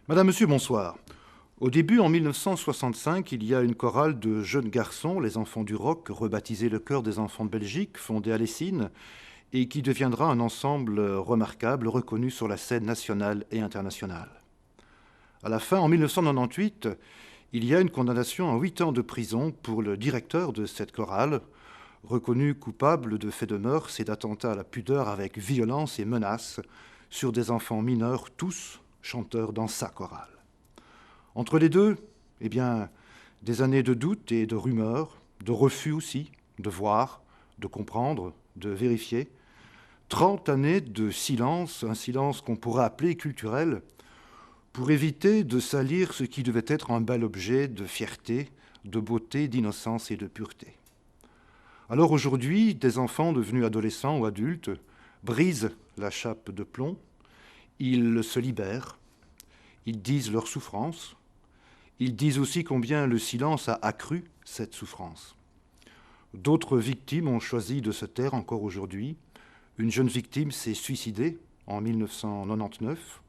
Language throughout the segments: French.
Madame, Monsieur, bonsoir. Au début, en 1965, il y a une chorale de jeunes garçons, les Enfants du Rock, rebaptisée le Chœur des Enfants de Belgique, fondée à Lessines, et qui deviendra un ensemble remarquable, reconnu sur la scène nationale et internationale. À la fin, en 1998, il y a une condamnation à 8 ans de prison pour le directeur de cette chorale, reconnu coupable de faits de mœurs et d'attentats à la pudeur avec violence et menaces sur des enfants mineurs, tous chanteurs dans sa chorale. Entre les deux, eh bien, des années de doute et de rumeurs, de refus aussi, de voir, de comprendre, de vérifier. 30 années de silence, un silence qu'on pourrait appeler culturel, pour éviter de salir ce qui devait être un bel objet de fierté, de beauté, d'innocence et de pureté. Alors aujourd'hui, des enfants devenus adolescents ou adultes brisent la chape de plomb, ils se libèrent, ils disent leur souffrance, ils disent aussi combien le silence a accru cette souffrance. D'autres victimes ont choisi de se taire encore aujourd'hui. Une jeune victime s'est suicidée en 1999.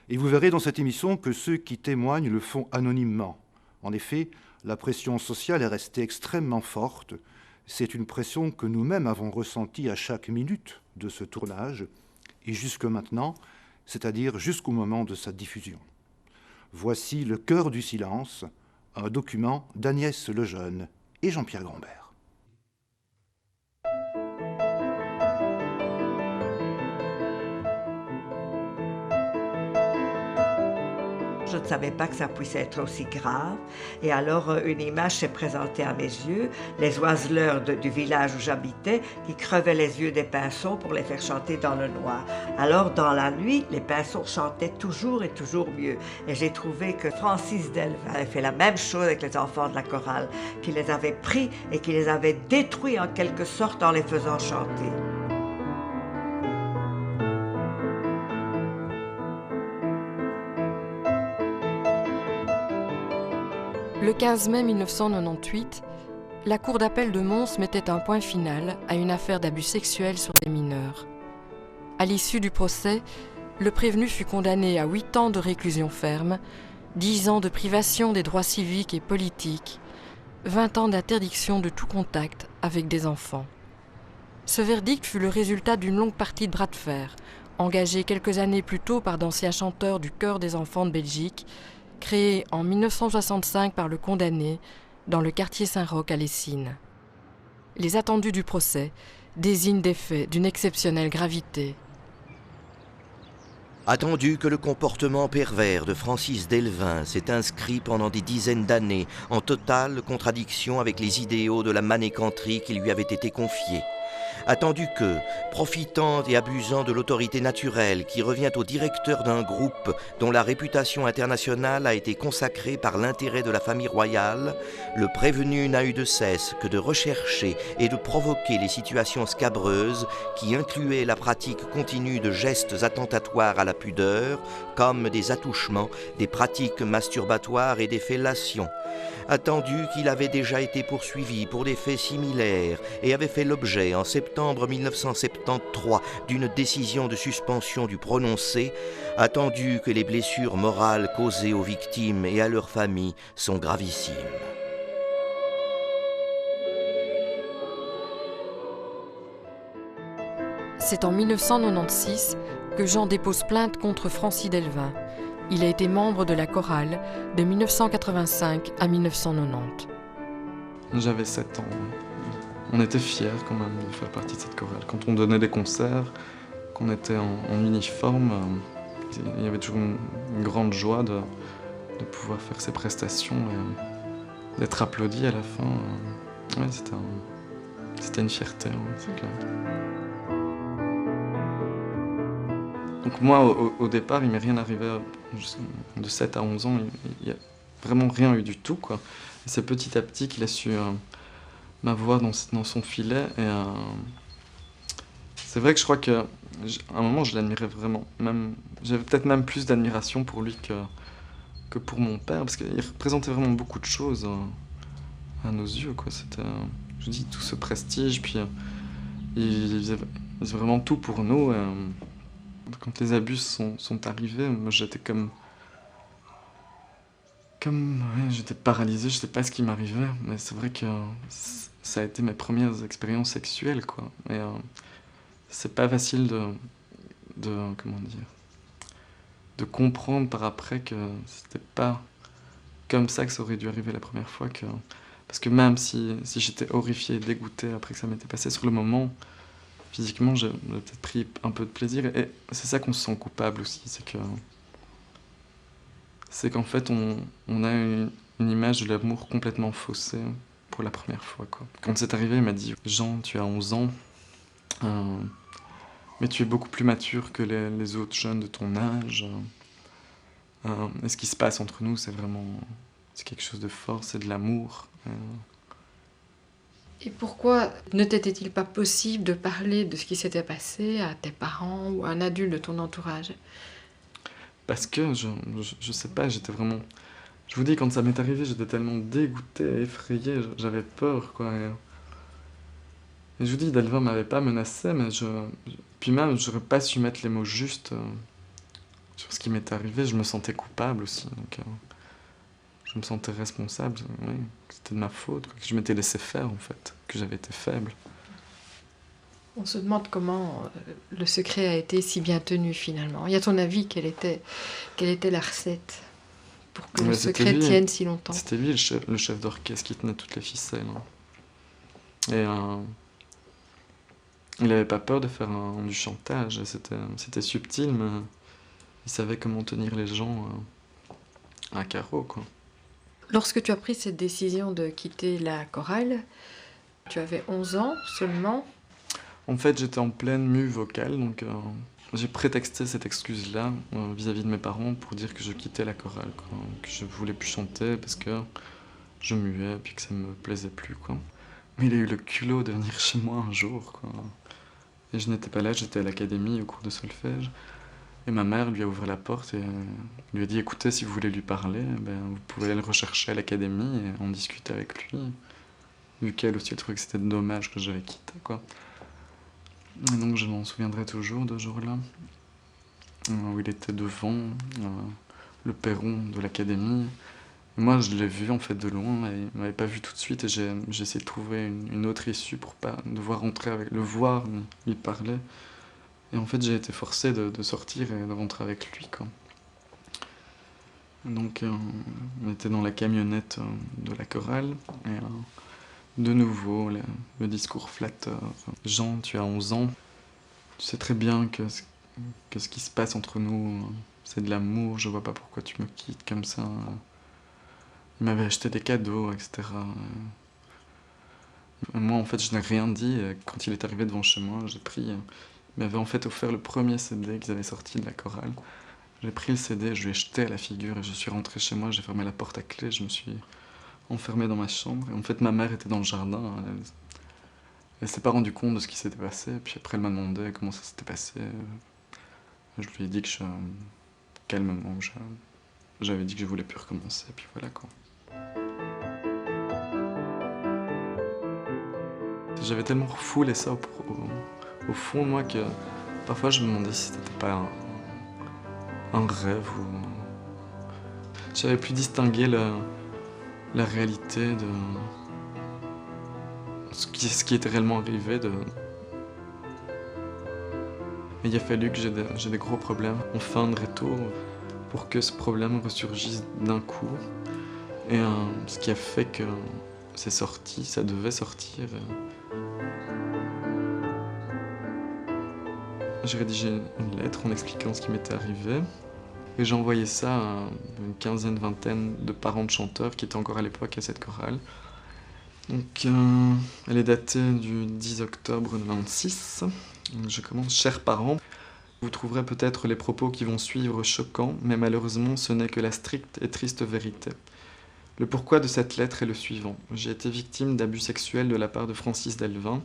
Et vous verrez dans cette émission que ceux qui témoignent le font anonymement. En effet, la pression sociale est restée extrêmement forte. C'est une pression que nous-mêmes avons ressentie à chaque minute de ce tournage, et jusque maintenant, c'est-à-dire jusqu'au moment de sa diffusion. Voici Le Chœur du silence, un document d'Agnès Lejeune et Jean-Pierre Grambert. Je ne savais pas que ça puisse être aussi grave. Et alors, une image s'est présentée à mes yeux, les oiseleurs du village où j'habitais qui crevaient les yeux des pinceaux pour les faire chanter dans le noir. Alors, dans la nuit, les pinceaux chantaient toujours et toujours mieux. Et j'ai trouvé que Francis Delvin avait fait la même chose avec les enfants de la chorale, qu'il les avait pris et qu'il les avait détruits en quelque sorte en les faisant chanter. Le 15 mai 1998, la Cour d'appel de Mons mettait un point final à une affaire d'abus sexuels sur des mineurs. À l'issue du procès, le prévenu fut condamné à 8 ans de réclusion ferme, 10 ans de privation des droits civiques et politiques, 20 ans d'interdiction de tout contact avec des enfants. Ce verdict fut le résultat d'une longue partie de bras de fer, engagée quelques années plus tôt par d'anciens chanteurs du Chœur des Enfants de Belgique, créé en 1965 par le condamné dans le quartier Saint-Roch à Lessines. Les attendus du procès désignent des faits d'une exceptionnelle gravité. Attendu que le comportement pervers de Francis Delvin s'est inscrit pendant des dizaines d'années en totale contradiction avec les idéaux de la manécanterie qui lui avaient été confiés. Attendu que, profitant et abusant de l'autorité naturelle qui revient au directeur d'un groupe dont la réputation internationale a été consacrée par l'intérêt de la famille royale, le prévenu n'a eu de cesse que de rechercher et de provoquer les situations scabreuses qui incluaient la pratique continue de gestes attentatoires à la pudeur, comme des attouchements, des pratiques masturbatoires et des fellations. Attendu qu'il avait déjà été poursuivi pour des faits similaires et avait fait l'objet en septembre 1973 d'une décision de suspension du prononcé, attendu que les blessures morales causées aux victimes et à leurs familles sont gravissimes. C'est en 1996 que Jean dépose plainte contre Francis Delvin. Il a été membre de la chorale de 1985 à 1990. J'avais 7 ans. On était fiers quand même de faire partie de cette chorale. Quand on donnait des concerts, qu'on était en uniforme, il y avait toujours une grande joie de pouvoir faire ces prestations et d'être applaudi à la fin. Ouais, c'était une fierté, c'est clair. Donc moi, au départ, il m'est rien arrivé de 7 à 11 ans. Il n'y a vraiment rien eu du tout, quoi. Et c'est petit à petit qu'il a su m'avoir dans son filet. Et c'est vrai que je crois qu'à un moment, je l'admirais vraiment. J'avais peut-être même plus d'admiration pour lui que pour mon père, parce qu'il représentait vraiment beaucoup de choses à nos yeux, quoi. C'était, je dis, tout ce prestige, puis il faisait vraiment tout pour nous. Quand les abus sont arrivés, moi j'étais comme Comme ouais, j'étais paralysé, je sais pas ce qui m'arrivait, mais c'est vrai que ça a été mes premières expériences sexuelles, quoi. Et c'est pas facile comment dire, de comprendre par après que c'était pas comme ça que ça aurait dû arriver la première fois. Parce que même si j'étais horrifié et dégoûté après que ça m'était passé sur le moment, physiquement, j'ai peut-être pris un peu de plaisir. Et c'est ça qu'on se sent coupable aussi, c'est qu'en fait, on a une image de l'amour complètement faussée pour la première fois, quoi. Quand c'est arrivé, il m'a dit « Jean, tu as 11 ans, mais tu es beaucoup plus mature que les autres jeunes de ton âge. Et ce qui se passe entre nous, c'est quelque chose de fort, c'est de l'amour. » Et pourquoi ne t'était-il pas possible de parler de ce qui s'était passé à tes parents ou à un adulte de ton entourage? Parce que, je sais pas, j'étais vraiment... Je vous dis, quand ça m'est arrivé, j'étais tellement dégoûté, effrayé, j'avais peur, quoi. Et je vous dis, Delvin m'avait pas menacé, mais puis même, j'aurais pas su mettre les mots justes sur ce qui m'était arrivé. Je me sentais coupable aussi, donc je me sentais responsable, oui, que c'était de ma faute, quoi, que je m'étais laissé faire, en fait, que j'avais été faible. On se demande comment le secret a été si bien tenu, finalement. Et à ton avis, quelle était la recette pour que le secret tienne si longtemps? C'était lui, le chef d'orchestre, qui tenait toutes les ficelles. Hein. Et il n'avait pas peur de faire du chantage. C'était subtil, mais il savait comment tenir les gens à carreau, quoi. Lorsque tu as pris cette décision de quitter la chorale, tu avais 11 ans seulement. En fait, j'étais en pleine mue vocale, donc j'ai prétexté cette excuse-là vis-à-vis de mes parents pour dire que je quittais la chorale, quoi, que je voulais plus chanter parce que je muais et puis que ça me plaisait plus, quoi. Mais il a eu le culot de venir chez moi un jour, quoi. Et je n'étais pas là, j'étais à l'académie au cours de solfège. Et ma mère lui a ouvert la porte et lui a dit « Écoutez, si vous voulez lui parler, vous pouvez aller le rechercher à l'académie et en discuter avec lui. » Vu qu'elle aussi, elle trouvait que c'était dommage que j'avais quitté, quoi. Et donc je m'en souviendrai toujours de ce jour-là, où il était devant le perron de l'académie. Moi, je l'ai vu en fait de loin et il m'avait pas vu tout de suite et j'ai essayé de trouver une autre issue pour pas devoir rentrer avec le voir, lui parler. Et en fait, j'ai été forcé de sortir et de rentrer avec lui, quoi. Donc, on était dans la camionnette de la chorale et de nouveau, le discours flatteur. Jean, tu as 11 ans, tu sais très bien que ce qui se passe entre nous, c'est de l'amour, je vois pas pourquoi tu me quittes comme ça. Il m'avait acheté des cadeaux, etc. Moi, en fait, je n'ai rien dit. Quand il est arrivé devant chez moi, j'ai pris... Il m'avait en fait offert le premier CD qu'ils avaient sorti de la chorale. J'ai pris le CD, je lui ai jeté à la figure et je suis rentré chez moi, j'ai fermé la porte à clé, je me suis enfermé dans ma chambre. Et en fait, ma mère était dans le jardin. Elle s'est pas rendue compte de ce qui s'était passé. Puis après, elle m'a demandé comment ça s'était passé. Je lui ai dit que calmement, j'avais dit que je voulais plus recommencer. Et puis voilà, quoi. J'avais tellement refoulé ça au fond de moi que parfois je me demandais si c'était pas un rêve ou... J'avais pu distinguer la réalité de ce qui était réellement arrivé. Mais il a fallu que j'ai des gros problèmes en fin de retour pour que ce problème ressurgisse d'un coup. Et ce qui a fait que c'est sorti, ça devait sortir. J'ai rédigé une lettre en expliquant ce qui m'était arrivé. Et j'ai envoyé ça à une quinzaine, vingtaine de parents de chanteurs qui étaient encore à l'époque à cette chorale. Donc, elle est datée du 10 octobre 1996. Donc, je commence « Chers parents, vous trouverez peut-être les propos qui vont suivre choquants, mais malheureusement ce n'est que la stricte et triste vérité. Le pourquoi de cette lettre est le suivant. J'ai été victime d'abus sexuels de la part de Francis Delvin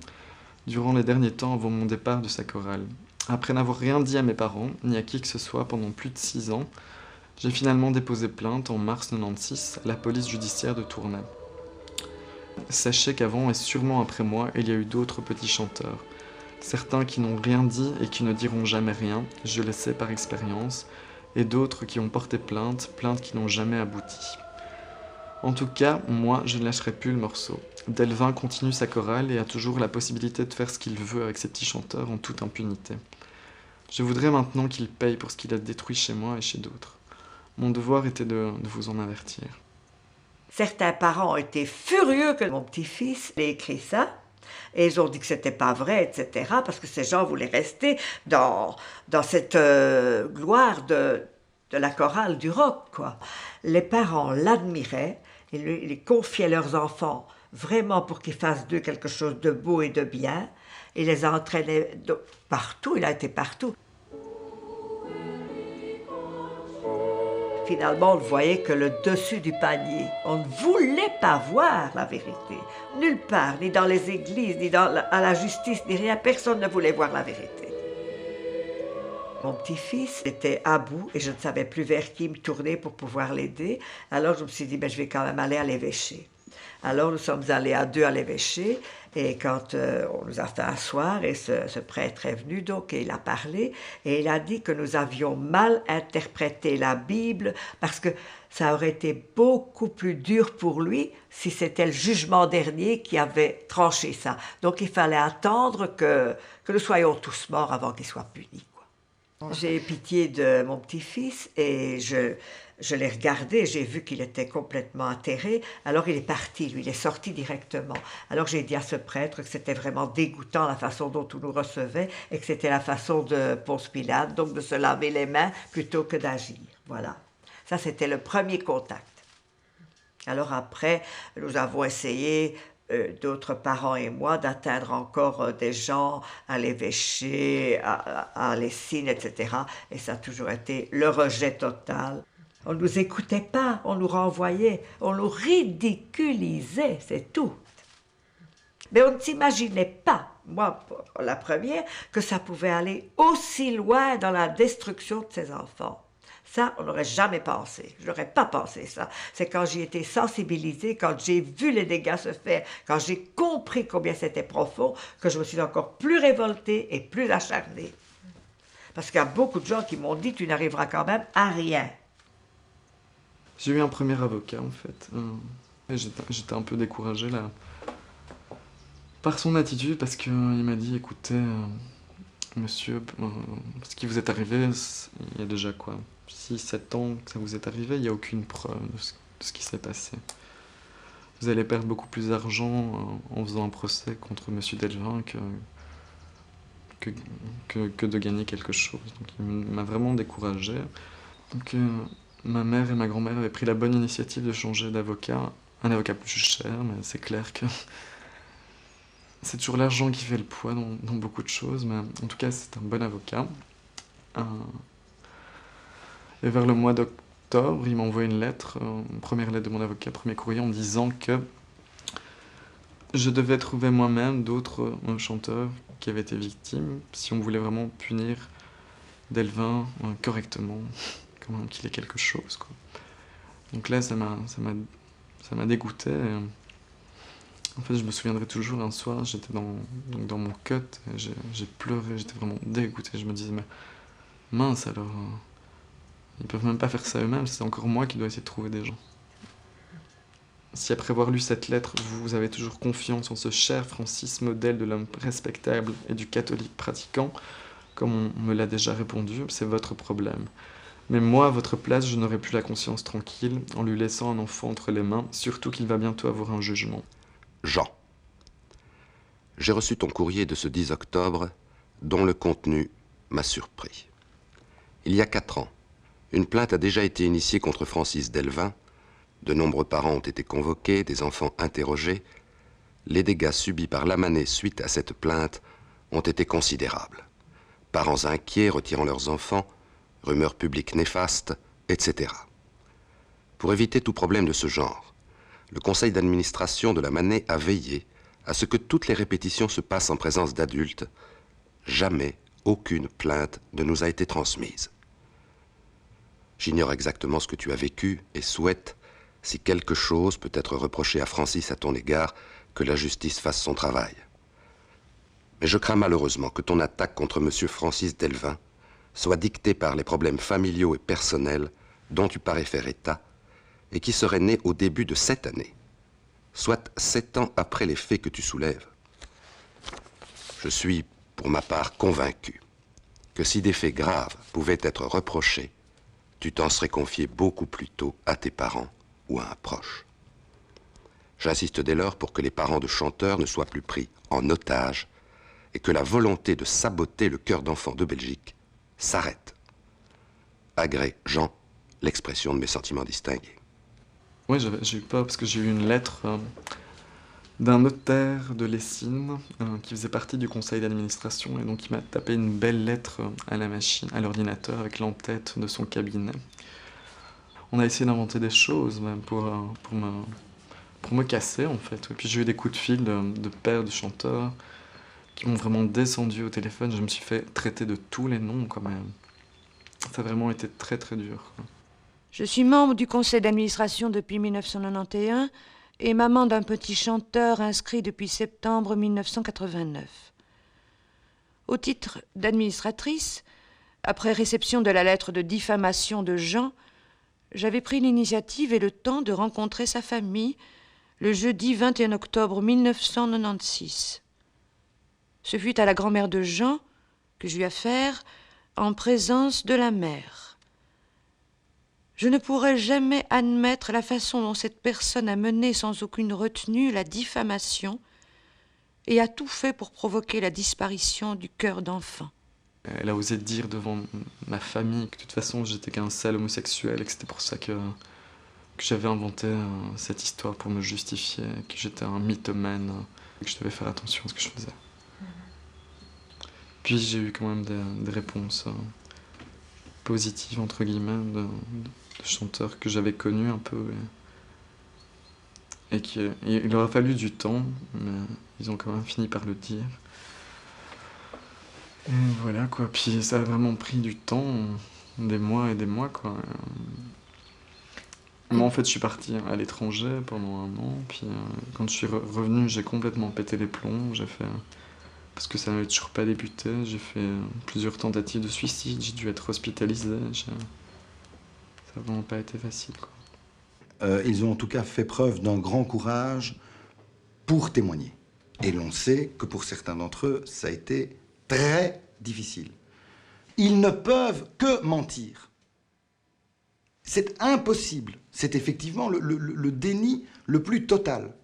durant les derniers temps avant mon départ de sa chorale. Après n'avoir rien dit à mes parents, ni à qui que ce soit pendant plus de 6 ans, j'ai finalement déposé plainte en mars 1996 à la police judiciaire de Tournai. Sachez qu'avant et sûrement après moi, il y a eu d'autres petits chanteurs. Certains qui n'ont rien dit et qui ne diront jamais rien, je le sais par expérience, et d'autres qui ont porté plainte qui n'ont jamais abouti. En tout cas, moi, je ne lâcherai plus le morceau. Delvin continue sa chorale et a toujours la possibilité de faire ce qu'il veut avec ses petits chanteurs en toute impunité. Je voudrais maintenant qu'il paye pour ce qu'il a détruit chez moi et chez d'autres. Mon devoir était de vous en avertir. Certains parents ont été furieux que mon petit-fils ait écrit ça. Et ils ont dit que c'était pas vrai, etc. Parce que ces gens voulaient rester dans cette gloire de la chorale du rock, quoi. Les parents l'admiraient, ils confiaient leurs enfants vraiment pour qu'ils fassent d'eux quelque chose de beau et de bien. Ils les entraînaient partout, il a été partout. Finalement, on ne voyait que le dessus du panier. On ne voulait pas voir la vérité. Nulle part, ni dans les églises, ni à la justice, ni rien. Personne ne voulait voir la vérité. Mon petit-fils était à bout et je ne savais plus vers qui me tourner pour pouvoir l'aider. Alors je me suis dit, je vais quand même aller à l'évêché. Alors nous sommes allés à deux à l'évêché et quand on nous a fait asseoir et ce prêtre est venu donc et il a parlé et il a dit que nous avions mal interprété la Bible parce que ça aurait été beaucoup plus dur pour lui si c'était le jugement dernier qui avait tranché ça. Donc il fallait attendre que nous soyons tous morts avant qu'il soit puni. J'ai pitié de mon petit-fils et je l'ai regardé, j'ai vu qu'il était complètement atterré. Alors il est parti, lui, il est sorti directement. Alors j'ai dit à ce prêtre que c'était vraiment dégoûtant la façon dont on nous recevait et que c'était la façon de Ponce Pilate, donc de se laver les mains plutôt que d'agir. Voilà. Ça, c'était le premier contact. Alors après, nous avons essayé, d'autres parents et moi, d'atteindre encore des gens à l'évêché, à Lessines, etc. Et ça a toujours été le rejet total. On ne nous écoutait pas, on nous renvoyait, on nous ridiculisait, c'est tout. Mais on ne s'imaginait pas, moi, pour la première, que ça pouvait aller aussi loin dans la destruction de ses enfants. Ça, on n'aurait jamais pensé. Je n'aurais pas pensé ça. C'est quand j'y étais sensibilisée, quand j'ai vu les dégâts se faire, quand j'ai compris combien c'était profond, que je me suis encore plus révoltée et plus acharnée. Parce qu'il y a beaucoup de gens qui m'ont dit « tu n'arriveras quand même à rien ». J'ai eu un premier avocat, en fait. Et j'étais un peu découragé, là, par son attitude, parce qu'il m'a dit « écoutez, monsieur, ce qui vous est arrivé, il y a déjà quoi 6-7 ans que ça vous est arrivé, il n'y a aucune preuve de ce qui s'est passé. Vous allez perdre beaucoup plus d'argent en faisant un procès contre monsieur Delvin que de gagner quelque chose. » Donc il m'a vraiment découragé. Donc ma mère et ma grand-mère avaient pris la bonne initiative de changer d'avocat, un avocat plus cher, mais c'est clair que c'est toujours l'argent qui fait le poids dans beaucoup de choses, mais en tout cas c'est un bon avocat. Et vers le mois d'octobre, il m'a envoyé une lettre, une première lettre de mon avocat, premier courrier, en me disant que je devais trouver moi-même d'autres chanteurs qui avaient été victimes, si on voulait vraiment punir Delvin correctement, quand même qu'il ait quelque chose, quoi. Donc là, ça m'a dégoûté. En fait, je me souviendrai toujours, un soir, j'étais dans mon cut, et j'ai pleuré, j'étais vraiment dégoûté. Je me disais, mais mince alors... Ils peuvent même pas faire ça eux-mêmes, c'est encore moi qui dois essayer de trouver des gens. Si après avoir lu cette lettre, vous avez toujours confiance en ce cher Francis, modèle de l'homme respectable et du catholique pratiquant, comme on me l'a déjà répondu, c'est votre problème. Mais moi, à votre place, je n'aurais plus la conscience tranquille en lui laissant un enfant entre les mains, surtout qu'il va bientôt avoir un jugement. Jean. J'ai reçu ton courrier de ce 10 octobre, dont le contenu m'a surpris. Il y a 4 ans, une plainte a déjà été initiée contre Francis Delvin. De nombreux parents ont été convoqués, des enfants interrogés. Les dégâts subis par Lamané suite à cette plainte ont été considérables. Parents inquiets retirant leurs enfants, rumeurs publiques néfastes, etc. Pour éviter tout problème de ce genre, le conseil d'administration de Lamané a veillé à ce que toutes les répétitions se passent en présence d'adultes. Jamais aucune plainte ne nous a été transmise. J'ignore exactement ce que tu as vécu et souhaite, si quelque chose peut être reproché à Francis à ton égard, que la justice fasse son travail. Mais je crains malheureusement que ton attaque contre M. Francis Delvin soit dictée par les problèmes familiaux et personnels dont tu parais faire état et qui serait né au début de cette année, soit 7 ans après les faits que tu soulèves. Je suis, pour ma part, convaincu que si des faits graves pouvaient être reprochés, tu t'en serais confié beaucoup plus tôt à tes parents ou à un proche. J'insiste dès lors pour que les parents de chanteurs ne soient plus pris en otage et que la volonté de saboter le cœur d'enfant de Belgique s'arrête. Agrée, Jean, l'expression de mes sentiments distingués. Oui, j'ai eu peur parce que j'ai eu une lettre d'un notaire de Lessines qui faisait partie du conseil d'administration et donc il m'a tapé une belle lettre à la machine, à l'ordinateur avec l'entête de son cabinet. On a essayé d'inventer des choses même pour me casser en fait. Et puis j'ai eu des coups de fil de pères de chanteurs qui m'ont vraiment descendu au téléphone. Je me suis fait traiter de tous les noms quand même. Ça a vraiment été très très dur, quoi. Je suis membre du conseil d'administration depuis 1991 et maman d'un petit chanteur inscrit depuis septembre 1989. Au titre d'administratrice, après réception de la lettre de diffamation de Jean, j'avais pris l'initiative et le temps de rencontrer sa famille le jeudi 21 octobre 1996. Ce fut à la grand-mère de Jean que j'eus affaire en présence de la mère. Je ne pourrai jamais admettre la façon dont cette personne a mené sans aucune retenue la diffamation et a tout fait pour provoquer la disparition du cœur d'enfant. Elle a osé dire devant ma famille que de toute façon j'étais qu'un sale homosexuel et que c'était pour ça que j'avais inventé cette histoire pour me justifier, que j'étais un mythomane, que je devais faire attention à ce que je faisais. Puis j'ai eu quand même des réponses positives, entre guillemets, de chanteurs que j'avais connus un peu. Et il aura fallu du temps, mais ils ont quand même fini par le dire. Et voilà quoi, puis ça a vraiment pris du temps, des mois et des mois quoi. Moi en fait je suis parti à l'étranger pendant un an, puis quand je suis revenu j'ai complètement pété les plombs, parce que ça n'avait toujours pas débuté, j'ai fait plusieurs tentatives de suicide, j'ai dû être hospitalisé, ça n'a vraiment pas été facile quoi. Ils ont en tout cas fait preuve d'un grand courage pour témoigner. Et l'on sait que pour certains d'entre eux, ça a été très difficile. Ils ne peuvent que mentir. C'est impossible. C'est effectivement le déni le plus total.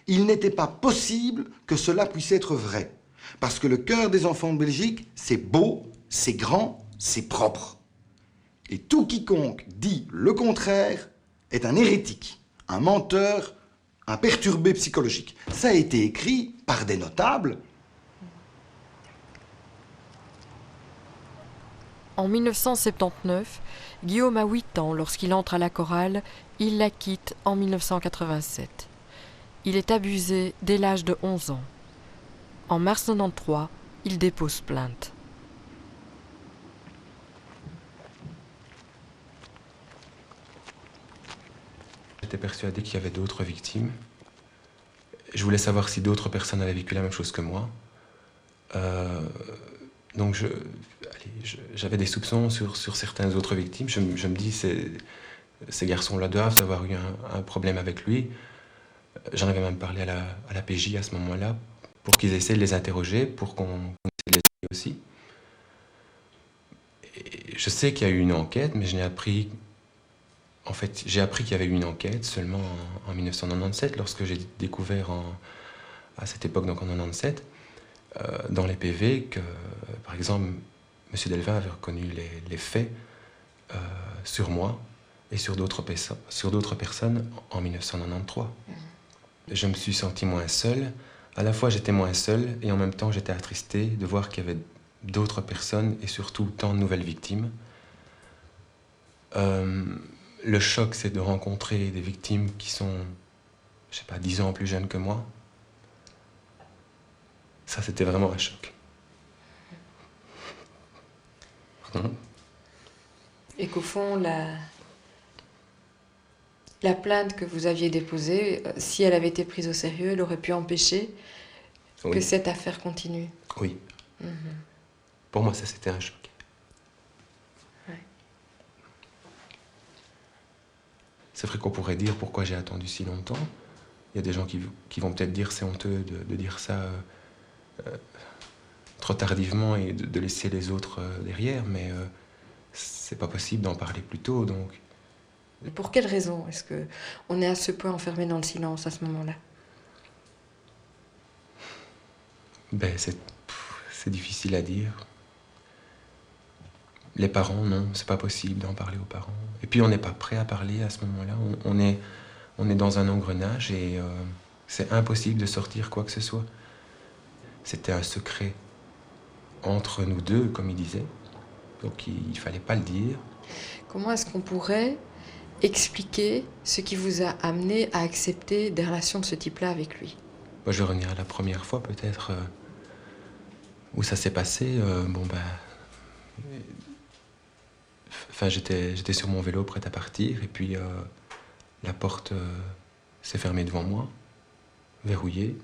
Il n'était pas possible que cela puisse être vrai. Parce que le cœur des enfants de Belgique, c'est beau, c'est grand, c'est propre. Et tout quiconque dit le contraire est un hérétique, un menteur, un perturbé psychologique. Ça a été écrit par des notables. En 1979, Guillaume a 8 ans lorsqu'il entre à la chorale, il la quitte en 1987. Il est abusé dès l'âge de 11 ans. En mars 1993, il dépose plainte. J'étais persuadé qu'il y avait d'autres victimes. Je voulais savoir si d'autres personnes avaient vécu la même chose que moi. Donc j'avais des soupçons sur certaines autres victimes. Je me dis, ces garçons-là doivent avoir eu un problème avec lui. J'en avais même parlé à la PJ à ce moment-là, pour qu'ils essaient de les interroger, pour qu'on essaie de les aider aussi. Et je sais qu'il y a eu une enquête, mais j'ai appris qu'il y avait eu une enquête seulement en 1997, lorsque j'ai découvert à cette époque, donc en 1997, dans les PV, que, par exemple, M. Delvin avait reconnu les faits sur moi et sur d'autres personnes en 1993. Je me suis senti moins seul. À la fois, j'étais moins seul et en même temps, j'étais attristé de voir qu'il y avait d'autres personnes et surtout tant de nouvelles victimes. Le choc, c'est de rencontrer des victimes qui sont, je sais pas, 10 ans plus jeunes que moi. Ça, c'était vraiment un choc. Pardon ? Et qu'au fond, la plainte que vous aviez déposée, si elle avait été prise au sérieux, elle aurait pu empêcher que cette affaire continue. Oui. Pour moi, ça, c'était un choc. C'est vrai qu'on pourrait dire pourquoi j'ai attendu si longtemps. Il y a des gens qui vont peut-être dire c'est honteux de dire ça trop tardivement et de laisser les autres derrière, mais c'est pas possible d'en parler plus tôt, donc. Pour quelle raison est-ce qu'on est à ce point enfermé dans le silence à ce moment-là? Ben, c'est difficile à dire. Les parents, non, c'est pas possible d'en parler aux parents. Et puis on n'est pas prêt à parler à ce moment-là. On est dans un engrenage et c'est impossible de sortir quoi que ce soit. C'était un secret entre nous deux, comme il disait. Donc il fallait pas le dire. Comment est-ce qu'on pourrait expliquer ce qui vous a amené à accepter des relations de ce type-là avec lui? Moi, je vais revenir à la première fois, peut-être, où ça s'est passé. Enfin, j'étais sur mon vélo prêt à partir, et puis la porte s'est fermée devant moi, verrouillée.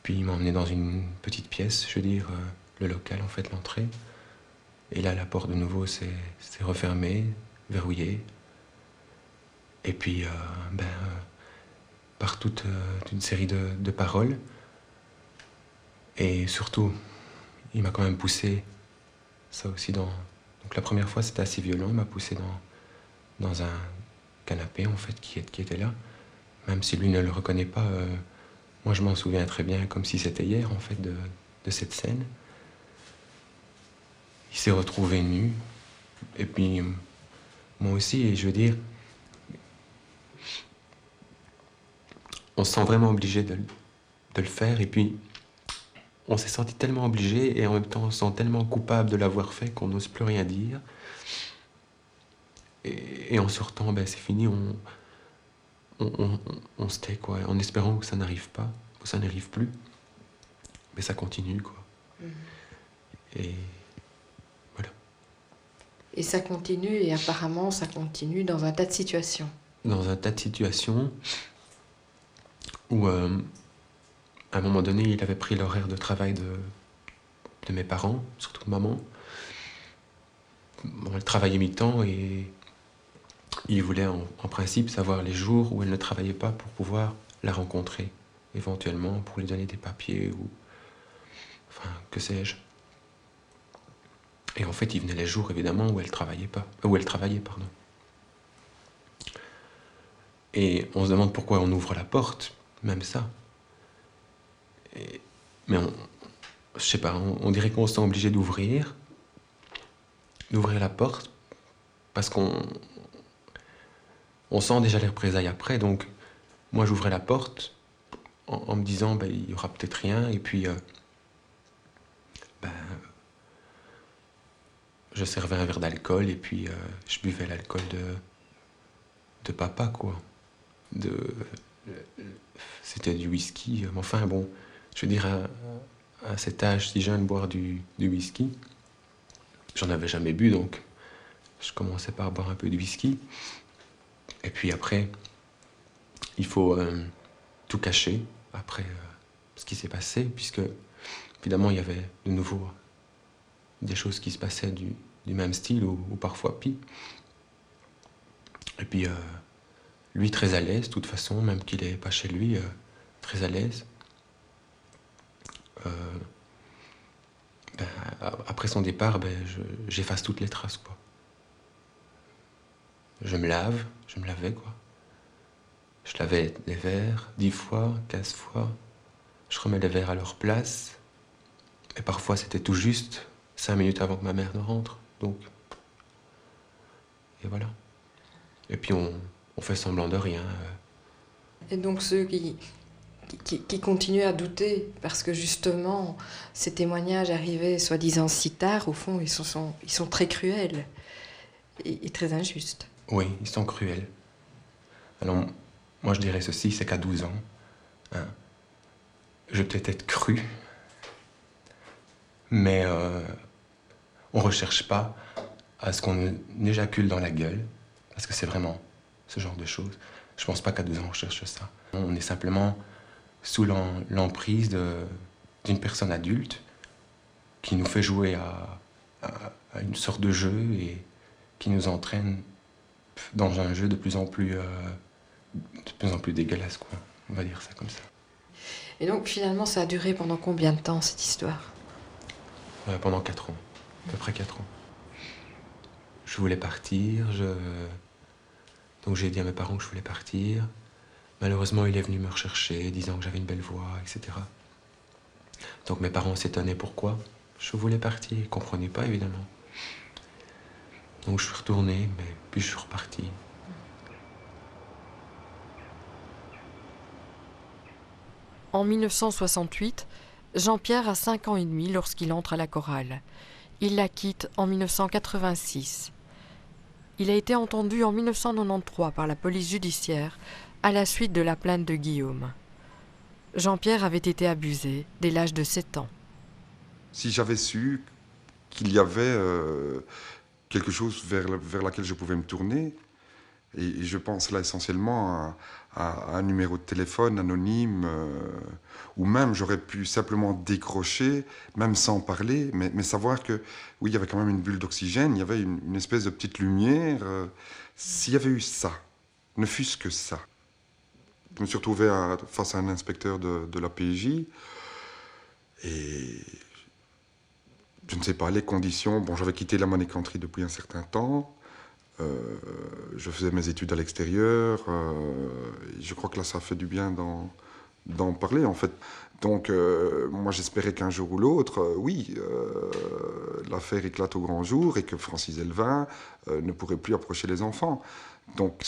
Puis il m'a emmené dans une petite pièce, je veux dire, le local, en fait, l'entrée. Et là, la porte de nouveau s'est refermée, verrouillée. Et puis, par toute une série de paroles. Et surtout, il m'a quand même poussé, ça aussi, Donc la première fois, c'était assez violent, il m'a poussé dans un canapé, en fait, qui était là. Même si lui ne le reconnaît pas, moi je m'en souviens très bien, comme si c'était hier, en fait, de cette scène. Il s'est retrouvé nu, et puis moi aussi, et je veux dire, on se sent vraiment obligé de le faire, et puis on s'est senti tellement obligé, et en même temps on se sent tellement coupable de l'avoir fait qu'on n'ose plus rien dire. Et en sortant, ben, c'est fini, on se tait, quoi, en espérant que ça n'arrive pas, que ça n'arrive plus. Mais ça continue, quoi. Et voilà. Et ça continue, et apparemment ça continue dans un tas de situations. Dans un tas de situations où, à un moment donné, il avait pris l'horaire de travail de mes parents, surtout de maman. Bon, elle travaillait mi-temps et il voulait en principe savoir les jours où elle ne travaillait pas pour pouvoir la rencontrer, éventuellement pour lui donner des papiers ou... Enfin, que sais-je. Et en fait, il venait les jours, évidemment, où elle travaillait pas. Où elle travaillait, pardon. Et on se demande pourquoi on ouvre la porte, même ça. Mais je sais pas, on dirait qu'on se sent obligé d'ouvrir la porte, parce qu'on sent déjà les représailles après. Donc, moi, j'ouvrais la porte en me disant, ben, il y aura peut-être rien, et puis, je servais un verre d'alcool, et puis je buvais l'alcool de papa, quoi. C'était du whisky, mais enfin, bon, je veux dire, à cet âge si jeune, boire du whisky, j'en avais jamais bu, donc je commençais par boire un peu de whisky. Et puis après, il faut tout cacher après ce qui s'est passé, puisque évidemment il y avait de nouveau des choses qui se passaient du même style ou parfois pire. Et puis lui très à l'aise, de toute façon, même qu'il n'est pas chez lui, très à l'aise. Après son départ, j'efface toutes les traces, quoi. Je me lavais, quoi. Je lavais les verres 10 fois, 15 fois. Je remets les verres à leur place. Et parfois, c'était tout juste 5 minutes avant que ma mère ne rentre. Donc, et voilà. Et puis, on fait semblant de rien. Et donc, ceux qui continuent à douter, parce que justement, ces témoignages arrivaient soi-disant si tard, au fond, ils sont très cruels et très injustes. Oui, ils sont cruels. Alors, moi, je dirais ceci, c'est qu'à 12 ans, hein, je vais peut-être être cru, mais on ne recherche pas à ce qu'on éjacule dans la gueule, parce que c'est vraiment ce genre de choses. Je ne pense pas qu'à 12 ans, on recherche ça. On est simplement sous l'emprise d'une personne adulte qui nous fait jouer à une sorte de jeu et qui nous entraîne dans un jeu de plus en plus dégueulasse, quoi. On va dire ça comme ça. Et donc finalement, ça a duré pendant combien de temps, cette histoire? Pendant 4 ans, à peu près 4 ans. Je voulais partir, donc j'ai dit à mes parents que je voulais partir. Malheureusement, il est venu me rechercher, disant que j'avais une belle voix, etc. Donc mes parents s'étonnaient pourquoi je voulais partir, ils ne comprenaient pas évidemment. Donc je suis retourné, mais puis je suis reparti. En 1968, Jean-Pierre a 5 ans et demi lorsqu'il entre à la chorale. Il la quitte en 1986. Il a été entendu en 1993 par la police judiciaire à la suite de la plainte de Guillaume. Jean-Pierre avait été abusé dès l'âge de 7 ans. Si j'avais su qu'il y avait quelque chose vers laquelle je pouvais me tourner, et je pense là essentiellement à un numéro de téléphone anonyme, ou même j'aurais pu simplement décrocher, même sans parler, mais savoir que oui, il y avait quand même une bulle d'oxygène, il y avait une espèce de petite lumière. S'il y avait eu ça, ne fût-ce que ça. Je me suis retrouvé face à un inspecteur de la PJ, et je ne sais pas, les conditions. Bon, j'avais quitté la manécanterie depuis un certain temps. Je faisais mes études à l'extérieur. Je crois que là, ça a fait du bien d'en parler, en fait. Donc, moi, j'espérais qu'un jour ou l'autre, l'affaire éclate au grand jour et que Francis Delvin ne pourrait plus approcher les enfants. Donc,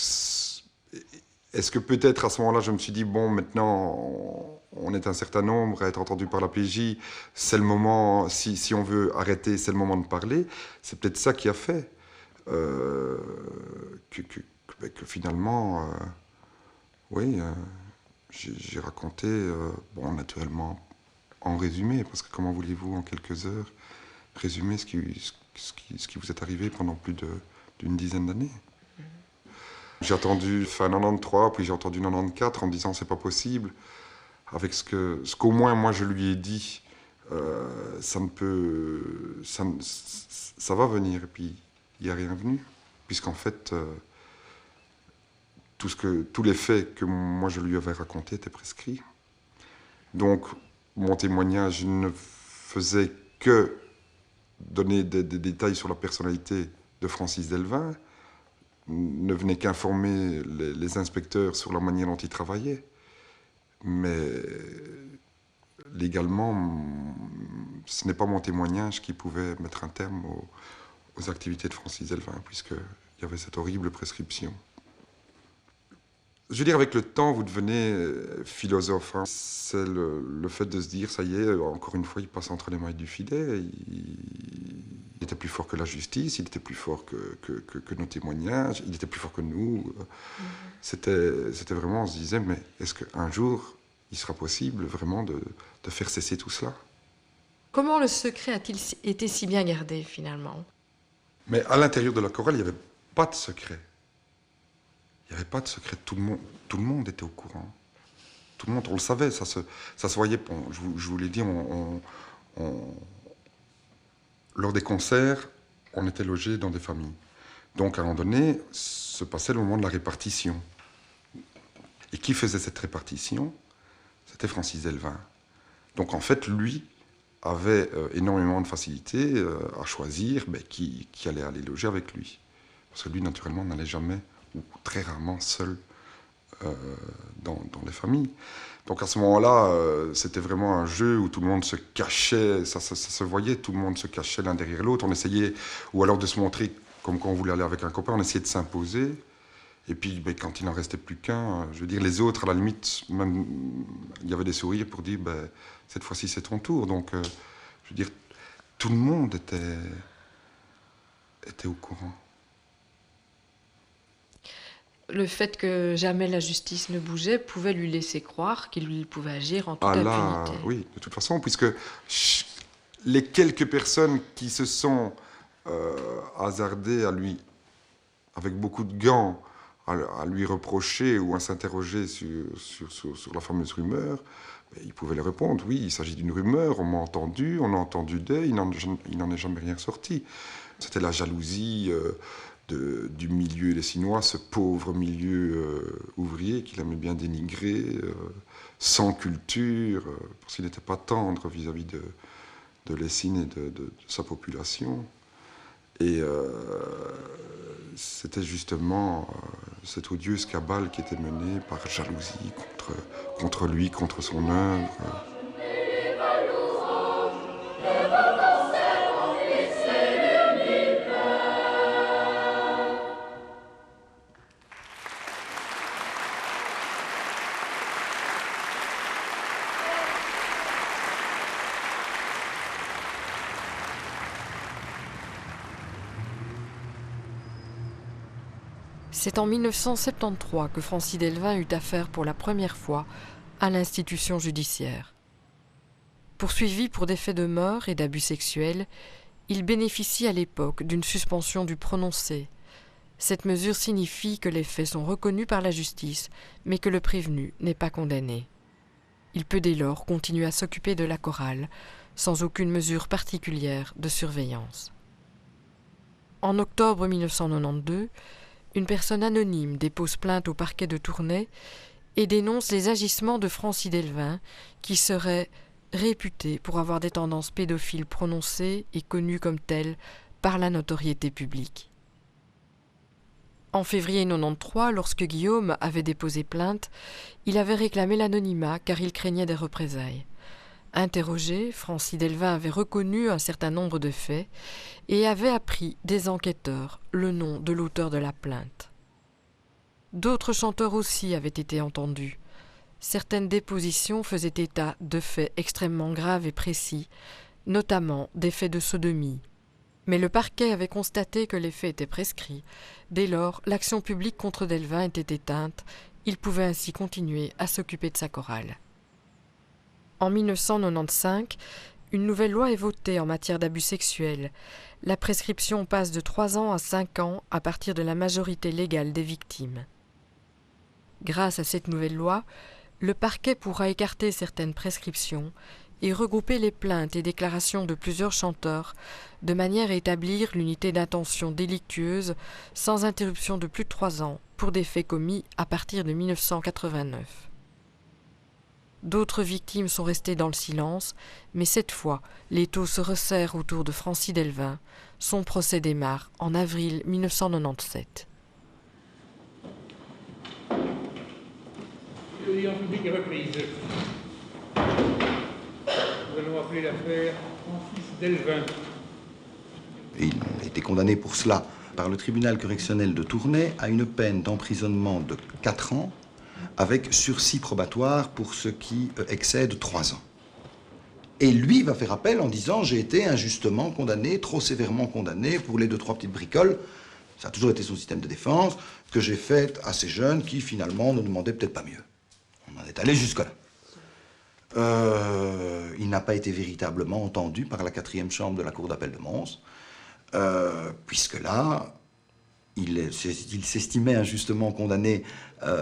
est-ce que peut-être à ce moment-là, je me suis dit, bon, maintenant, on est un certain nombre à être entendus par la PJ, c'est le moment, si on veut arrêter, c'est le moment de parler. C'est peut-être ça qui a fait que finalement, j'ai raconté, bon, naturellement, en résumé, parce que comment voulez-vous, en quelques heures, résumer ce qui vous est arrivé pendant plus d'une dizaine d'années? J'ai attendu fin 93, puis j'ai entendu 94 en me disant c'est pas possible. Avec ce qu'au moins moi je lui ai dit, ça va venir. Et puis il n'y a rien venu, puisqu'en fait tous les faits que moi je lui avais racontés étaient prescrits. Donc mon témoignage ne faisait que donner des détails sur la personnalité de Francis Delvin, ne venait qu'informer les inspecteurs sur la manière dont ils travaillaient. Mais légalement, ce n'est pas mon témoignage qui pouvait mettre un terme aux activités de Francis Delvin, puisqu'il y avait cette horrible prescription. Je veux dire, avec le temps, vous devenez philosophe. Hein. C'est le fait de se dire, ça y est, encore une fois, il passe entre les mailles du filet. Il était plus fort que la justice, il était plus fort que nos témoignages, il était plus fort que nous. C'était vraiment, on se disait, mais est-ce qu'un jour, il sera possible vraiment de faire cesser tout cela? Comment le secret a-t-il été si bien gardé, finalement? Mais à l'intérieur de la chorale, il n'y avait pas de secret. Il n'y avait pas de secret. Tout le monde était au courant. Tout le monde, on le savait, ça se voyait. Je vous l'ai dit, lors des concerts, on était logés dans des familles. Donc, à un moment donné, se passait le moment de la répartition. Et qui faisait cette répartition? C'était Francis Delvin. Donc, en fait, lui avait énormément de facilité à choisir qui allait aller loger avec lui. Parce que lui, naturellement, n'allait jamais, ou très rarement, seul dans les familles. Donc à ce moment-là, c'était vraiment un jeu où tout le monde se cachait, ça se voyait, tout le monde se cachait l'un derrière l'autre. On essayait, ou alors de se montrer comme quand on voulait aller avec un copain, on essayait de s'imposer. Et puis quand il n'en restait plus qu'un, je veux dire, les autres, à la limite, même, il y avait des sourires pour dire, cette fois-ci c'est ton tour. Donc, je veux dire, tout le monde était au courant. Le fait que jamais la justice ne bougeait pouvait lui laisser croire qu'il pouvait agir en toute impunité. Oui, de toute façon, puisque les quelques personnes qui se sont hasardées à lui, avec beaucoup de gants, à lui reprocher ou à s'interroger sur la fameuse rumeur, il pouvait leur répondre, oui, il s'agit d'une rumeur, on m'a entendu, on a entendu il n'en est jamais rien sorti. C'était la jalousie du milieu lessinois, ce pauvre milieu ouvrier qu'il aimait bien dénigrer, sans culture, parce qu'il n'était pas tendre vis-à-vis de Lessine et de sa population. Et c'était justement cette odieuse cabale qui était menée par jalousie contre lui, contre son œuvre. C'est en 1973 que Francis Delvin eut affaire pour la première fois à l'institution judiciaire. Poursuivi pour des faits de mœurs et d'abus sexuels, il bénéficie à l'époque d'une suspension du prononcé. Cette mesure signifie que les faits sont reconnus par la justice, mais que le prévenu n'est pas condamné. Il peut dès lors continuer à s'occuper de la chorale, sans aucune mesure particulière de surveillance. En octobre 1992, une personne anonyme dépose plainte au parquet de Tournai et dénonce les agissements de Francis Delvin, qui serait réputé pour avoir des tendances pédophiles prononcées et connues comme telles par la notoriété publique. En février 1993, lorsque Guillaume avait déposé plainte, il avait réclamé l'anonymat car il craignait des représailles. Interrogé, Francis Delvin avait reconnu un certain nombre de faits et avait appris des enquêteurs le nom de l'auteur de la plainte. D'autres chanteurs aussi avaient été entendus. Certaines dépositions faisaient état de faits extrêmement graves et précis, notamment des faits de sodomie. Mais le parquet avait constaté que les faits étaient prescrits. Dès lors, l'action publique contre Delvin était éteinte. Il pouvait ainsi continuer à s'occuper de sa chorale. En 1995, une nouvelle loi est votée en matière d'abus sexuels. La prescription passe de 3 ans à 5 ans à partir de la majorité légale des victimes. Grâce à cette nouvelle loi, le parquet pourra écarter certaines prescriptions et regrouper les plaintes et déclarations de plusieurs chanteurs de manière à établir l'unité d'intention délictueuse sans interruption de plus de 3 ans pour des faits commis à partir de 1989. D'autres victimes sont restées dans le silence, mais cette fois, l'étau se resserre autour de Francis Delvin. Son procès démarre en avril 1997. L'audience publique est reprise. Nous allons appeler l'affaire Francis Delvin. Il a été condamné pour cela par le tribunal correctionnel de Tournai à une peine d'emprisonnement de 4 ans avec sursis probatoire pour ce qui excède 3 ans. Et lui va faire appel en disant « j'ai été injustement condamné, trop sévèrement condamné pour les 2-3 petites bricoles ». Ça a toujours été son système de défense que j'ai fait à ces jeunes qui finalement ne demandaient peut-être pas mieux. On en est allé jusque-là. Il n'a pas été véritablement entendu par la 4e chambre de la Cour d'appel de Mons, puisque là, il s'estimait injustement condamné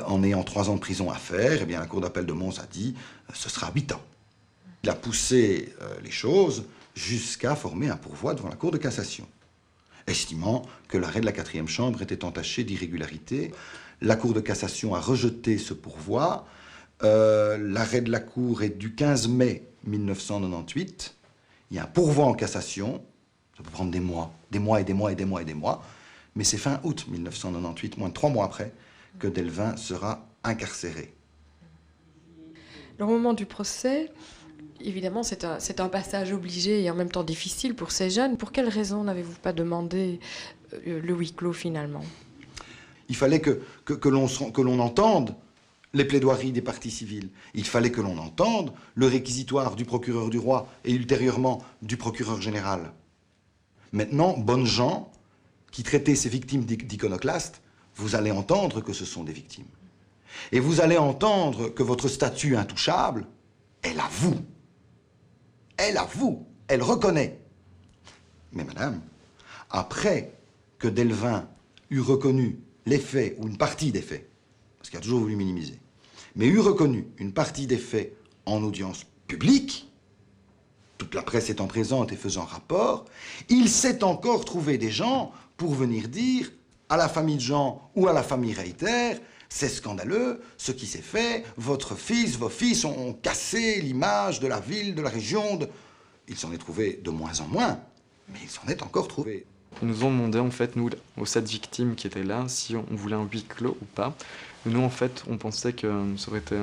en ayant 3 ans de prison à faire. Eh bien, la Cour d'appel de Mons a dit ce sera 8 ans. Il a poussé les choses jusqu'à former un pourvoi devant la Cour de cassation, estimant que l'arrêt de la 4e chambre était entaché d'irrégularité. La Cour de cassation a rejeté ce pourvoi. L'arrêt de la Cour est du 15 mai 1998. Il y a un pourvoi en cassation. Ça peut prendre des mois et des mois et des mois et des mois. Mais c'est fin août 1998, moins de 3 mois après, que Delvin sera incarcéré. Le moment du procès, évidemment, c'est un passage obligé et en même temps difficile pour ces jeunes. Pour quelles raisons n'avez-vous pas demandé le huis clos finalement? Il fallait que l'on entende les plaidoiries des parties civiles. Il fallait que l'on entende le réquisitoire du procureur du roi et ultérieurement du procureur général. Maintenant, bonnes gens qui traitez ces victimes d'iconoclastes, vous allez entendre que ce sont des victimes. Et vous allez entendre que votre statut intouchable, elle avoue. Elle avoue, elle reconnaît. Mais madame, après que Delvin eut reconnu les faits, ou une partie des faits, parce qu'il a toujours voulu minimiser, mais eut reconnu une partie des faits en audience publique, toute la presse étant présente et faisant rapport, il s'est encore trouvé des gens pour venir dire à la famille de Jean ou à la famille Reiter, c'est scandaleux ce qui s'est fait, votre fils, vos fils ont cassé l'image de la ville, de la région. Il s'en est trouvé de moins en moins, mais il s'en est encore trouvé. Ils nous ont demandé, en fait, nous, aux 7 victimes qui étaient là, si on voulait un huis clos ou pas. Et nous, en fait, on pensait que ça aurait été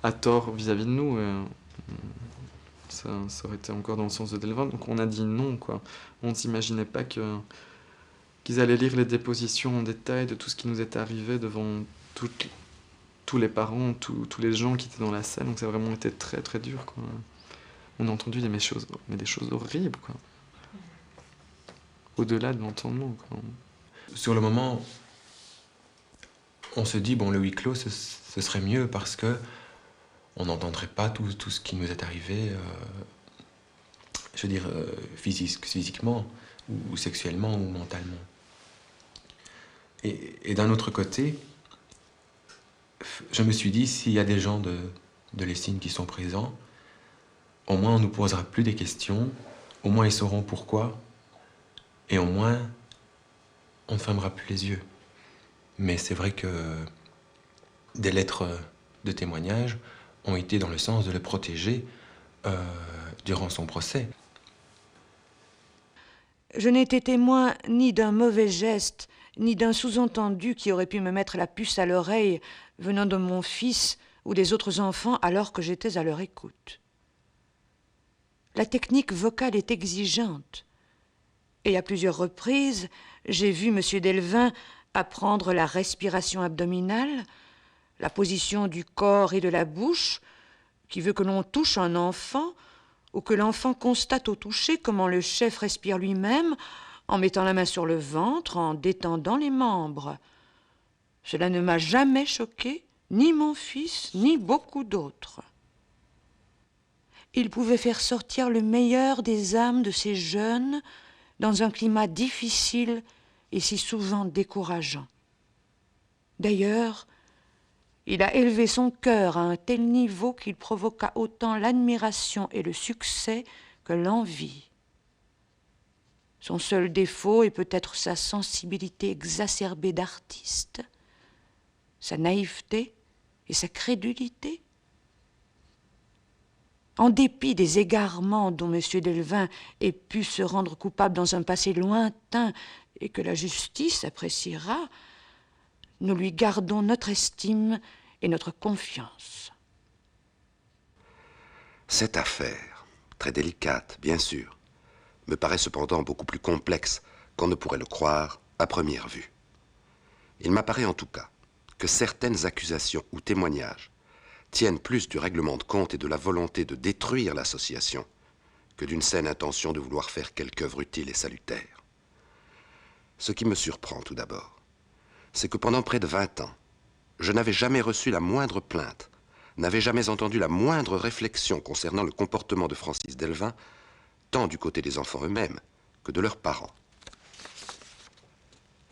à tort vis-à-vis de nous. Ça aurait été encore dans le sens de Delvin. Donc on a dit non, quoi. On ne s'imaginait pas qu'ils allaient lire les dépositions en détail de tout ce qui nous était arrivé devant tous les parents, tous les gens qui étaient dans la salle. Donc ça a vraiment été très, très dur, quoi. On a entendu des choses horribles, quoi. Au-delà de l'entendement, quoi. Sur le moment, on se dit, bon, le huis clos, ce serait mieux parce que on n'entendrait pas tout ce qui nous est arrivé, je veux dire, physiquement, ou sexuellement, ou mentalement. Et d'un autre côté, je me suis dit, s'il y a des gens de l'Essine qui sont présents, au moins on ne nous posera plus des questions, au moins ils sauront pourquoi, et au moins on ne fermera plus les yeux. Mais c'est vrai que des lettres de témoignage ont été dans le sens de le protéger durant son procès. Je n'ai été témoin ni d'un mauvais geste, ni d'un sous-entendu qui aurait pu me mettre la puce à l'oreille venant de mon fils ou des autres enfants alors que j'étais à leur écoute. La technique vocale est exigeante. Et à plusieurs reprises, j'ai vu M. Delvin apprendre la respiration abdominale, la position du corps et de la bouche, qui veut que l'on touche un enfant, ou que l'enfant constate au toucher comment le chef respire lui-même, en mettant la main sur le ventre, en détendant les membres. Cela ne m'a jamais choqué, ni mon fils, ni beaucoup d'autres. Il pouvait faire sortir le meilleur des âmes de ces jeunes dans un climat difficile et si souvent décourageant. D'ailleurs, il a élevé son cœur à un tel niveau qu'il provoqua autant l'admiration et le succès que l'envie. Son seul défaut est peut-être sa sensibilité exacerbée d'artiste, sa naïveté et sa crédulité. En dépit des égarements dont M. Delvin ait pu se rendre coupable dans un passé lointain et que la justice appréciera, nous lui gardons notre estime et notre confiance. Cette affaire, très délicate, bien sûr, me paraît cependant beaucoup plus complexe qu'on ne pourrait le croire à première vue. Il m'apparaît en tout cas que certaines accusations ou témoignages tiennent plus du règlement de compte et de la volonté de détruire l'association que d'une saine intention de vouloir faire quelque œuvre utile et salutaire. Ce qui me surprend tout d'abord, c'est que pendant près de 20 ans, je n'avais jamais reçu la moindre plainte, n'avais jamais entendu la moindre réflexion concernant le comportement de Francis Delvin, tant du côté des enfants eux-mêmes que de leurs parents.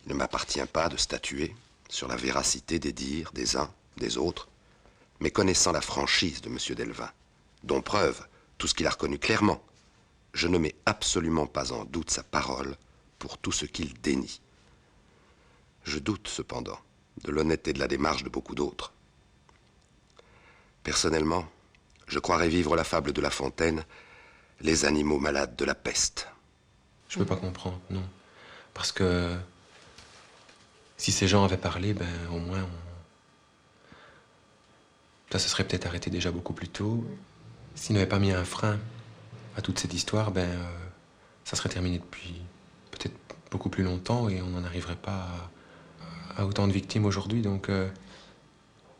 Il ne m'appartient pas de statuer sur la véracité des dires des uns, des autres, mais connaissant la franchise de M. Delvin, dont preuve tout ce qu'il a reconnu clairement, je ne mets absolument pas en doute sa parole pour tout ce qu'il dénie. Je doute cependant de l'honnêteté de la démarche de beaucoup d'autres. Personnellement, je croirais vivre la fable de La Fontaine, les animaux malades de la peste. Je peux pas comprendre, non. Parce que si ces gens avaient parlé, ben au moins ça se serait peut-être arrêté déjà beaucoup plus tôt. S'ils n'avaient pas mis un frein à toute cette histoire, ben ça serait terminé depuis peut-être beaucoup plus longtemps et on n'en arriverait pas à autant de victimes aujourd'hui. Donc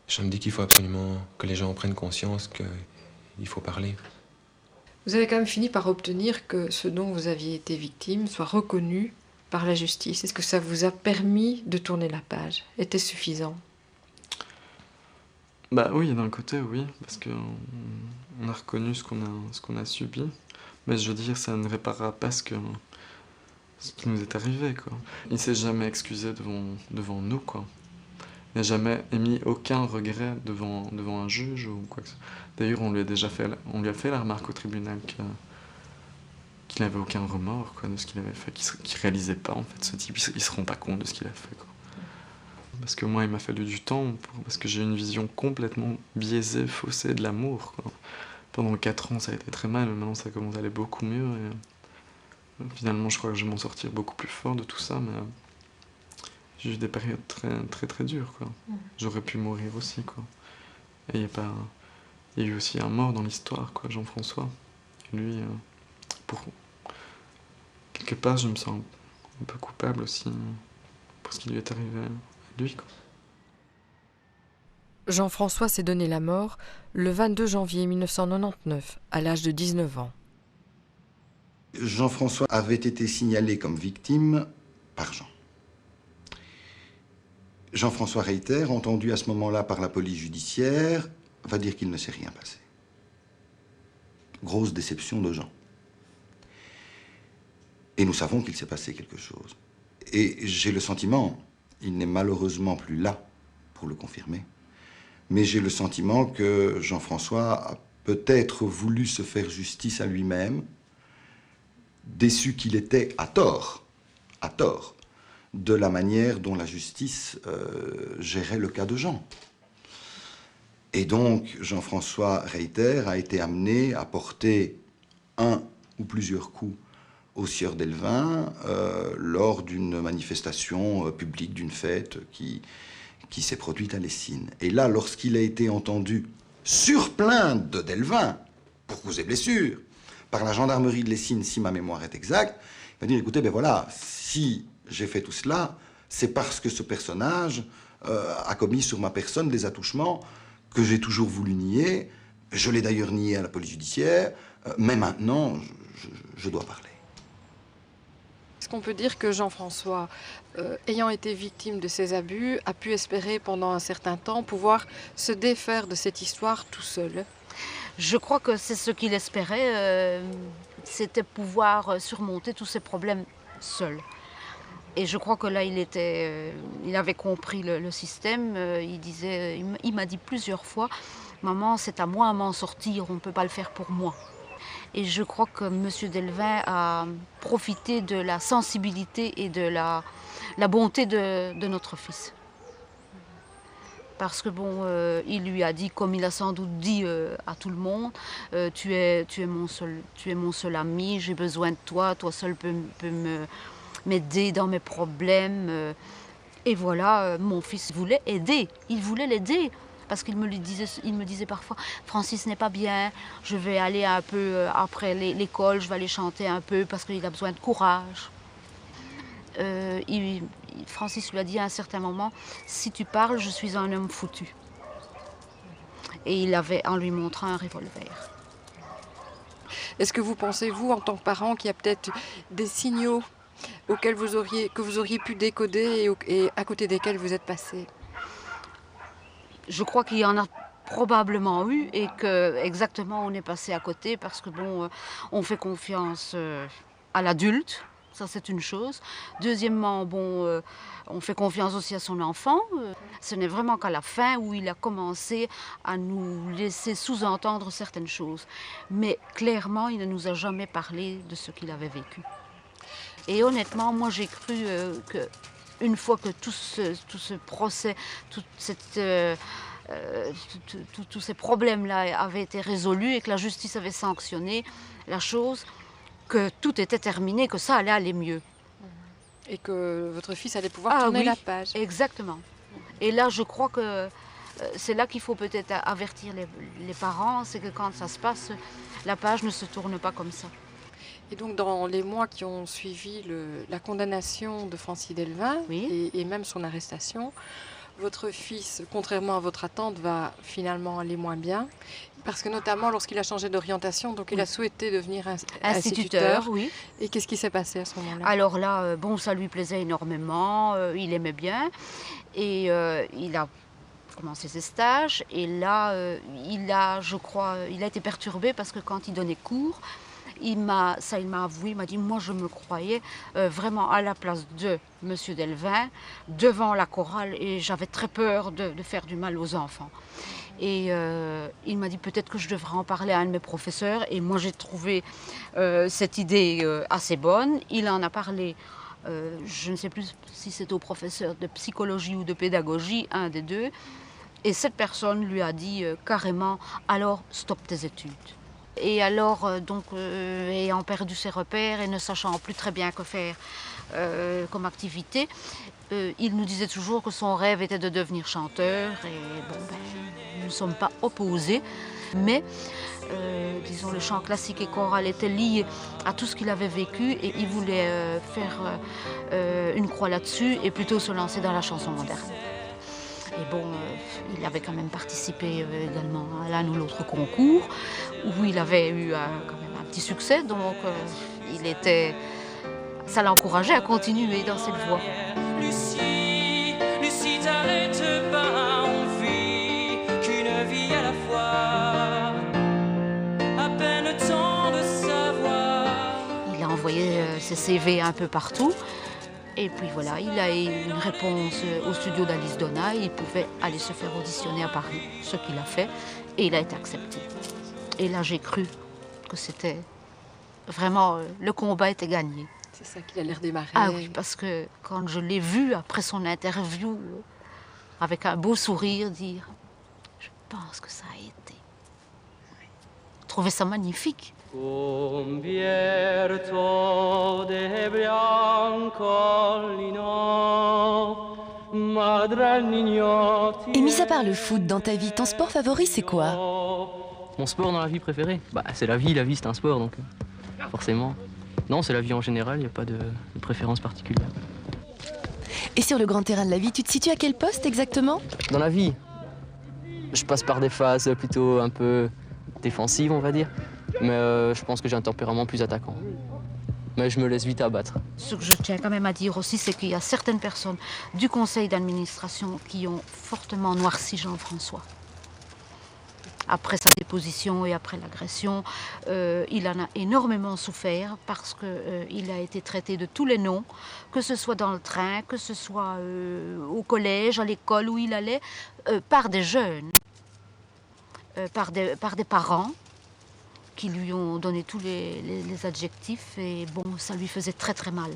je me dis qu'il faut absolument que les gens prennent conscience qu'il faut parler. Vous avez quand même fini par obtenir que ce dont vous aviez été victime soit reconnu par la justice. Est-ce que ça vous a permis de tourner la page? Était-ce suffisant? Bah oui, d'un côté, oui, parce qu'on a reconnu ce qu'on a subi. Mais je veux dire, ça ne réparera pas ce qui nous est arrivé, quoi. Il s'est jamais excusé devant nous, quoi. Il n'a jamais émis aucun regret devant un juge ou quoi que ce soit. D'ailleurs, on lui a fait la remarque au tribunal qu'il n'avait aucun remords quoi, de ce qu'il avait fait, qu'il réalisait pas en fait. Ce type, il se rend pas compte de ce qu'il a fait. Quoi. Parce que moi, il m'a fallu du temps, parce que j'ai une vision complètement biaisée, faussée de l'amour. Quoi. Pendant 4 ans, ça a été très mal, mais maintenant ça commence à aller beaucoup mieux. Et finalement, je crois que je vais m'en sortir beaucoup plus fort de tout ça, mais j'ai eu des périodes très dures. Quoi. J'aurais pu mourir aussi. Quoi. Et il y a eu aussi un mort dans l'histoire, quoi, Jean-François. Et lui, quelque part, je me sens un peu coupable aussi pour ce qui lui est arrivé à lui. Quoi. Jean-François s'est donné la mort le 22 janvier 1999, à l'âge de 19 ans. Jean-François avait été signalé comme victime par Jean. Jean-François Reiter, entendu à ce moment-là par la police judiciaire, va dire qu'il ne s'est rien passé. Grosse déception de Jean. Et nous savons qu'il s'est passé quelque chose. Et j'ai le sentiment, il n'est malheureusement plus là pour le confirmer, mais j'ai le sentiment que Jean-François a peut-être voulu se faire justice à lui-même, déçu qu'il était à tort, de la manière dont la justice gérait le cas de Jean. Et donc, Jean-François Reiter a été amené à porter un ou plusieurs coups au sieur Delvin lors d'une manifestation publique, d'une fête qui s'est produite à Lessines. Et là, lorsqu'il a été entendu sur plainte de Delvin, pour cause et blessure, par la gendarmerie de Lessines, si ma mémoire est exacte, il va dire, écoutez, ben voilà, si j'ai fait tout cela, c'est parce que ce personnage a commis sur ma personne des attouchements que j'ai toujours voulu nier. Je l'ai d'ailleurs nié à la police judiciaire, mais maintenant, je dois parler. Est-ce qu'on peut dire que Jean-François, ayant été victime de ces abus, a pu espérer pendant un certain temps pouvoir se défaire de cette histoire tout seul? Je crois que c'est ce qu'il espérait, c'était pouvoir surmonter tous ces problèmes seul. Et je crois que là, il avait compris le système. Il m'a dit plusieurs fois, « Maman, c'est à moi à m'en sortir, on ne peut pas le faire pour moi. » Et je crois que M. Delvin a profité de la sensibilité et de la bonté de notre fils. Parce que bon, il lui a dit, comme il a sans doute dit à tout le monde, tu es mon seul ami, j'ai besoin de toi, toi seul peux m'aider dans mes problèmes. Et voilà, mon fils voulait aider, il voulait l'aider. Parce qu'il me disait parfois, Francis n'est pas bien, je vais aller un peu après l'école, je vais aller chanter un peu parce qu'il a besoin de courage. Francis lui a dit à un certain moment, si tu parles, je suis un homme foutu. Et il avait, en lui montrant un revolver. Est-ce que vous pensez, vous, en tant que parent, qu'il y a peut-être des signaux que vous auriez pu décoder et à côté desquels vous êtes passé? Je crois qu'il y en a probablement eu et que exactement on est passé à côté parce que bon, on fait confiance à l'adulte, ça c'est une chose. Deuxièmement, bon, on fait confiance aussi à son enfant. Ce n'est vraiment qu'à la fin où il a commencé à nous laisser sous-entendre certaines choses. Mais clairement, il ne nous a jamais parlé de ce qu'il avait vécu. Et honnêtement, moi j'ai cru que une fois que tout ce procès, tous ces problèmes-là avaient été résolus et que la justice avait sanctionné la chose, que tout était terminé, que ça allait aller mieux. Et que votre fils allait pouvoir tourner la page. Exactement. Et là, je crois que c'est là qu'il faut peut-être avertir les parents, c'est que quand ça se passe, la page ne se tourne pas comme ça. Et donc, dans les mois qui ont suivi la condamnation de Francis Delvin et même son arrestation, votre fils, contrairement à votre attente, va finalement aller moins bien. Parce que notamment, lorsqu'il a changé d'orientation, donc il a souhaité devenir instituteur. Oui. Et qu'est-ce qui s'est passé à ce moment-là? Alors là, bon, ça lui plaisait énormément, il aimait bien. Et il a commencé ses stages. Et là, il a été perturbé parce que quand il donnait cours, il m'a avoué, il m'a dit, moi je me croyais vraiment à la place de M. Delvin, devant la chorale, et j'avais très peur de faire du mal aux enfants. Et il m'a dit peut-être que je devrais en parler à un de mes professeurs. Et moi, j'ai trouvé cette idée assez bonne. Il en a parlé, je ne sais plus si c'était au professeur de psychologie ou de pédagogie, un des deux. Et cette personne lui a dit carrément, alors stop tes études. Et alors, ayant perdu ses repères et ne sachant plus très bien que faire comme activité, il nous disait toujours que son rêve était de devenir chanteur. Et bon, nous ne sommes pas opposés, mais disons, le chant classique et choral était lié à tout ce qu'il avait vécu et il voulait faire une croix là-dessus et plutôt se lancer dans la chanson moderne. Et bon, il avait quand même participé également à l'un ou l'autre concours, où il avait eu quand même un petit succès, donc ça l'encourageait à continuer dans cette voie. Lucie, Lucie, t'arrête pas, on vit qu'une vie à la fois, à peine temps de savoir. Il a envoyé ses CV un peu partout. Et puis voilà, il a eu une réponse au studio d'Alice Donna. Il pouvait aller se faire auditionner à Paris, ce qu'il a fait, et il a été accepté. Et là, j'ai cru que c'était vraiment, le combat était gagné. C'est ça qu'il a l'air démarrer. Ah oui, parce que quand je l'ai vu après son interview, avec un beau sourire, dire « Je pense que ça a été ». Je trouvais ça magnifique. Et mis à part le foot dans ta vie, ton sport favori c'est quoi? Mon sport dans la vie préféré? C'est la vie c'est un sport donc forcément. Non, c'est la vie en général, il n'y a pas de préférence particulière. Et sur le grand terrain de la vie, tu te situes à quel poste exactement? Dans la vie, je passe par des phases plutôt un peu défensives, on va dire. Mais je pense que j'ai un tempérament plus attaquant. Mais je me laisse vite abattre. Ce que je tiens quand même à dire aussi, c'est qu'il y a certaines personnes du conseil d'administration qui ont fortement noirci Jean-François. Après sa déposition et après l'agression, il en a énormément souffert parce qu'il a été traité de tous les noms, que ce soit dans le train, que ce soit au collège, à l'école où il allait, par des jeunes, par des parents qui lui ont donné tous les adjectifs et bon, ça lui faisait très très mal.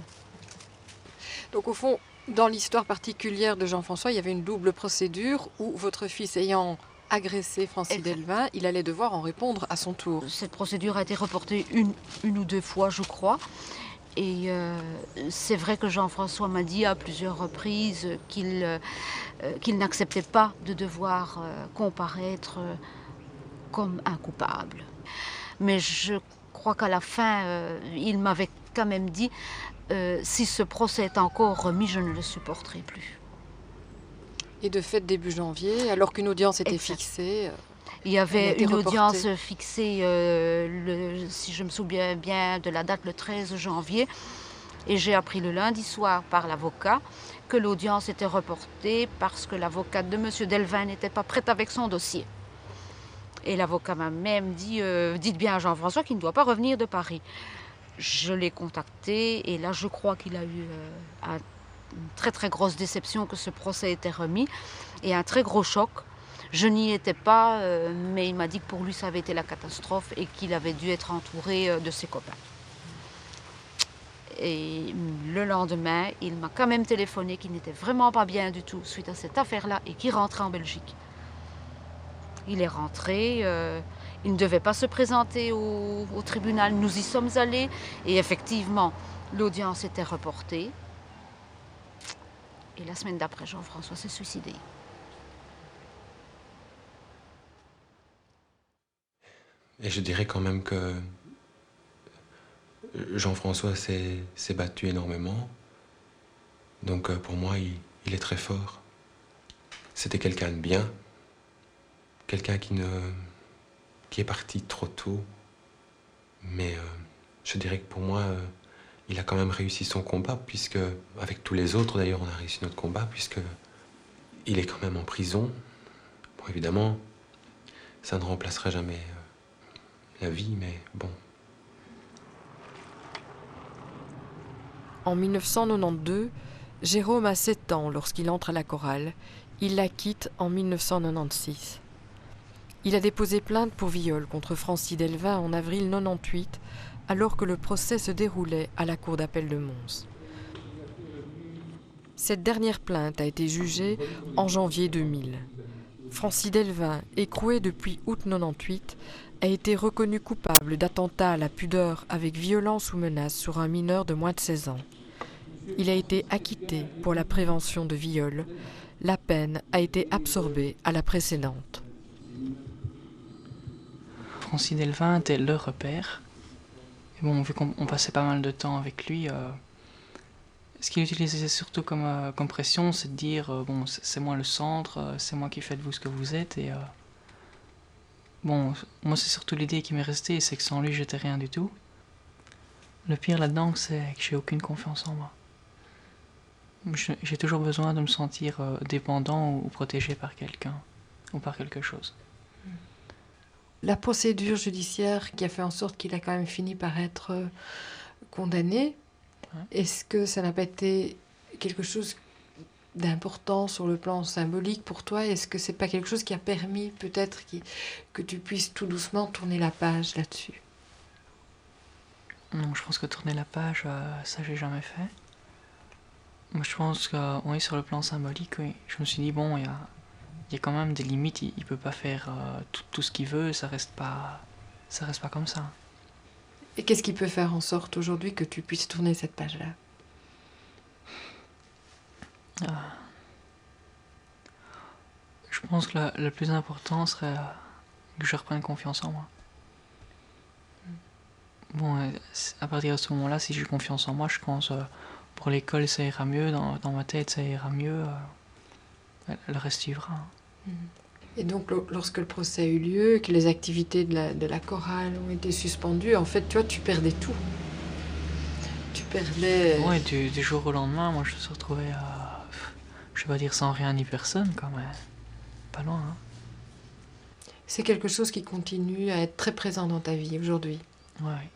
Donc au fond, dans l'histoire particulière de Jean-François, il y avait une double procédure où votre fils ayant agressé Francis Delvin, il allait devoir en répondre à son tour. Cette procédure a été reportée une ou deux fois, je crois. Et c'est vrai que Jean-François m'a dit à plusieurs reprises qu'il n'acceptait pas de devoir comparaître comme un coupable. Mais je crois qu'à la fin, il m'avait quand même dit si ce procès est encore remis, je ne le supporterai plus. Et de fait, début janvier, alors qu'une audience était fixée... Il y avait une audience fixée, si je me souviens bien, de la date le 13 janvier. Et j'ai appris le lundi soir par l'avocat que l'audience était reportée parce que l'avocate de M. Delvin n'était pas prête avec son dossier. Et l'avocat m'a même dit, dites bien à Jean-François qu'il ne doit pas revenir de Paris. Je l'ai contacté et là je crois qu'il a eu une très très grosse déception que ce procès était remis et un très gros choc. Je n'y étais pas, mais il m'a dit que pour lui ça avait été la catastrophe et qu'il avait dû être entouré de ses copains. Et le lendemain, il m'a quand même téléphoné qu'il n'était vraiment pas bien du tout suite à cette affaire-là et qu'il rentrait en Belgique. Il est rentré, il ne devait pas se présenter au tribunal. Nous y sommes allés et effectivement, l'audience était reportée. Et la semaine d'après, Jean-François s'est suicidé. Et je dirais quand même que Jean-François s'est battu énormément. Donc pour moi, il est très fort. C'était quelqu'un de bien. Quelqu'un qui est parti trop tôt. Mais je dirais que pour moi, il a quand même réussi son combat, puisque, avec tous les autres d'ailleurs, on a réussi notre combat, puisque il est quand même en prison. Bon, évidemment, ça ne remplacera jamais la vie, mais bon. En 1992, Jérôme a 7 ans lorsqu'il entre à la chorale. Il la quitte en 1996. Il a déposé plainte pour viol contre Francis Delvin en avril 1998, alors que le procès se déroulait à la cour d'appel de Mons. Cette dernière plainte a été jugée en janvier 2000. Francis Delvin, écroué depuis août 1998, a été reconnu coupable d'attentat à la pudeur avec violence ou menace sur un mineur de moins de 16 ans. Il a été acquitté pour la prévention de viol. La peine a été absorbée à la précédente. Francis Delvin était le repère. Et bon, vu qu'on passait pas mal de temps avec lui, ce qu'il utilisait surtout comme pression, c'est de dire bon, c'est moi le centre, c'est moi qui fais de vous ce que vous êtes. Et bon, moi c'est surtout l'idée qui m'est restée, c'est que sans lui j'étais rien du tout. Le pire là-dedans, c'est que j'ai aucune confiance en moi. J'ai toujours besoin de me sentir dépendant ou protégé par quelqu'un ou par quelque chose. La procédure judiciaire qui a fait en sorte qu'il a quand même fini par être condamné, est-ce que ça n'a pas été quelque chose d'important sur le plan symbolique pour toi? Est-ce que c'est pas quelque chose qui a permis peut-être que tu puisses tout doucement tourner la page là-dessus? Non, je pense que tourner la page, ça j'ai jamais fait. Moi je pense que oui, sur le plan symbolique, oui. Je me suis dit bon, il y a quand même des limites, il peut pas faire tout ce qu'il veut, ça reste pas comme ça. Et qu'est-ce qui peut faire en sorte aujourd'hui que tu puisses tourner cette page-là? Je pense que le plus important serait que je reprenne confiance en moi. Bon, à partir de ce moment-là, si j'ai confiance en moi, je pense pour l'école ça ira mieux, dans ma tête ça ira mieux, le reste suivra. Et donc, lorsque le procès a eu lieu, que les activités de la chorale ont été suspendues, en fait, tu vois, tu perdais tout. Tu perdais... Ouais, du jour au lendemain, moi je me suis retrouvé je vais pas dire sans rien ni personne, quand même. Pas loin, hein. C'est quelque chose qui continue à être très présent dans ta vie aujourd'hui. Ouais.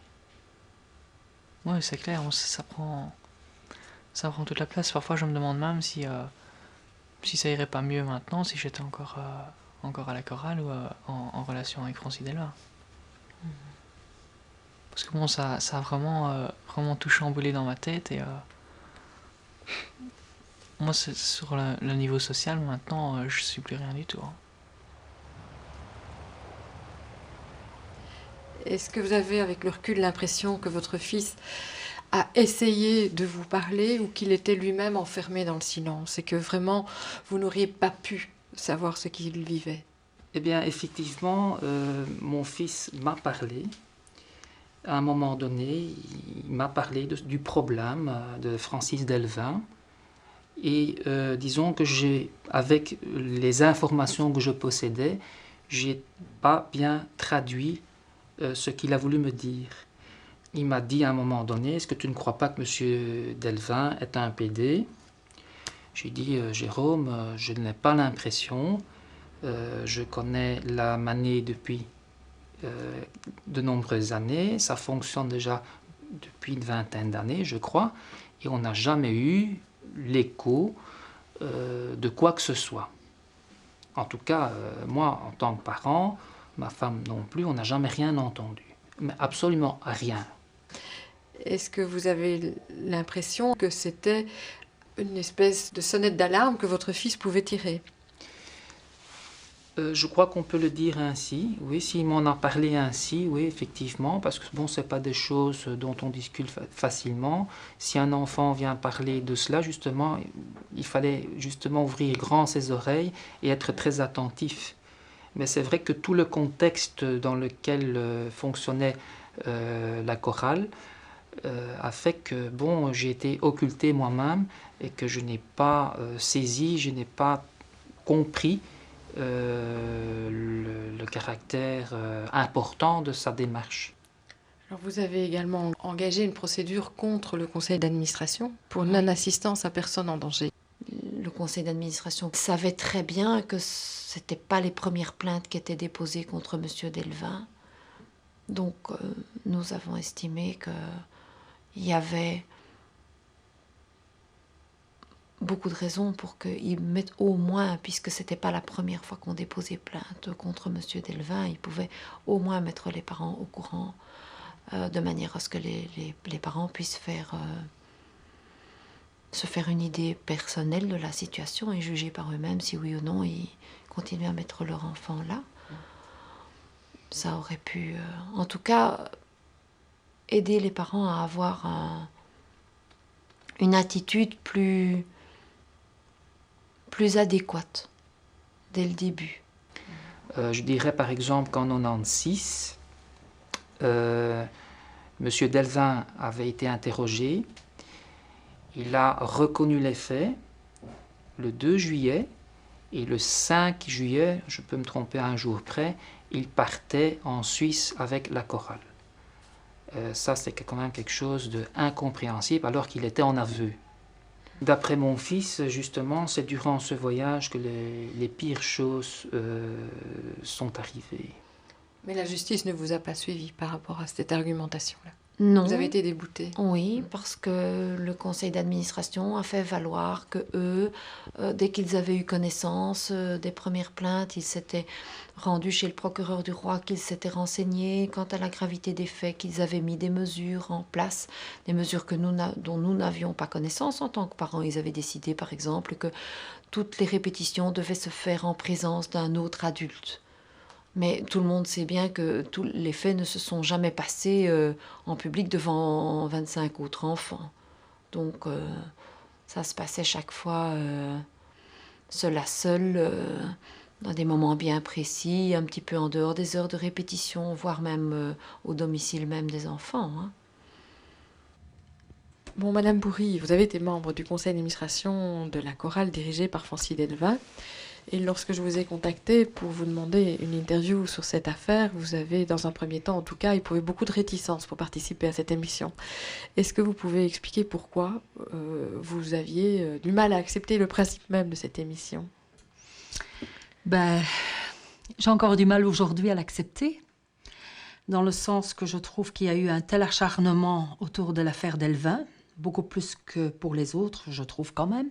Ouais, c'est clair, ça prend toute la place. Parfois, je me demande même si ça irait pas mieux maintenant, si j'étais encore à la chorale ou en relation avec Francis Delvin. Parce que bon, ça a vraiment tout chamboulé dans ma tête et moi, c'est sur le niveau social, maintenant, je suis plus rien du tout. Hein. Est-ce que vous avez, avec le recul, l'impression que votre fils a essayé de vous parler ou qu'il était lui-même enfermé dans le silence et que vraiment, vous n'auriez pas pu savoir ce qu'il vivait? Eh bien, effectivement, mon fils m'a parlé. À un moment donné, il m'a parlé du problème de Francis Delvin. Et disons que avec les informations que je possédais, j'ai pas bien traduit ce qu'il a voulu me dire. Il m'a dit à un moment donné, est-ce que tu ne crois pas que M. Delvin est un PD? J'ai dit, Jérôme, je n'ai pas l'impression. Je connais la Manet depuis de nombreuses années. Ça fonctionne déjà depuis une vingtaine d'années, je crois. Et on n'a jamais eu l'écho de quoi que ce soit. En tout cas, moi, en tant que parent, ma femme non plus, on n'a jamais rien entendu. Mais absolument rien. Est-ce que vous avez l'impression que c'était une espèce de sonnette d'alarme que votre fils pouvait tirer? Je crois qu'on peut le dire ainsi, oui, s'il m'en a parlé ainsi, oui, effectivement, parce que bon, c'est pas des choses dont on discute facilement. Si un enfant vient parler de cela, justement, il fallait justement ouvrir grand ses oreilles et être très attentif. Mais c'est vrai que tout le contexte dans lequel fonctionnait la chorale a fait que, bon, j'ai été occulté moi-même et que je n'ai pas saisi, je n'ai pas compris le caractère important de sa démarche. Alors vous avez également engagé une procédure contre le conseil d'administration pour non-assistance à personne en danger. Le conseil d'administration savait très bien que ce n'étaient pas les premières plaintes qui étaient déposées contre M. Delvin. Donc nous avons estimé qu'il y avait beaucoup de raisons pour qu'ils mettent au moins, puisque ce n'était pas la première fois qu'on déposait plainte contre M. Delvin, ils pouvaient au moins mettre les parents au courant de manière à ce que les parents puissent se faire une idée personnelle de la situation et juger par eux-mêmes si oui ou non ils continuent à mettre leur enfant là. Ça aurait pu, en tout cas, aider les parents à avoir une attitude plus adéquate dès le début. Je dirais par exemple qu'en 1996, M. Delvin avait été interrogé. Il a reconnu les faits le 2 juillet et le 5 juillet, je peux me tromper à un jour près, il partait en Suisse avec la chorale. Ça, c'était quand même quelque chose d'incompréhensible alors qu'il était en aveu. D'après mon fils, justement, c'est durant ce voyage que les pires choses sont arrivées. Mais la justice ne vous a pas suivi par rapport à cette argumentation-là? Non. Vous avez été débouté? Oui, parce que le conseil d'administration a fait valoir que eux, dès qu'ils avaient eu connaissance des premières plaintes, ils s'étaient rendus chez le procureur du roi, qu'ils s'étaient renseignés quant à la gravité des faits, qu'ils avaient mis des mesures en place, des mesures dont nous n'avions pas connaissance en tant que parents. Ils avaient décidé, par exemple, que toutes les répétitions devaient se faire en présence d'un autre adulte. Mais tout le monde sait bien que tous les faits ne se sont jamais passés en public devant 25 autres enfants. Donc, ça se passait chaque fois seul à seul, dans des moments bien précis, un petit peu en dehors des heures de répétition, voire même au domicile même des enfants. Hein. Bon, Madame Bourri, vous avez été membre du conseil d'administration de la chorale dirigée par Francis Delvin. Et lorsque je vous ai contacté pour vous demander une interview sur cette affaire, vous avez, dans un premier temps en tout cas, éprouvé beaucoup de réticence pour participer à cette émission. Est-ce que vous pouvez expliquer pourquoi vous aviez du mal à accepter le principe même de cette émission? J'ai encore du mal aujourd'hui à l'accepter, dans le sens que je trouve qu'il y a eu un tel acharnement autour de l'affaire Delvin, beaucoup plus que pour les autres, je trouve quand même,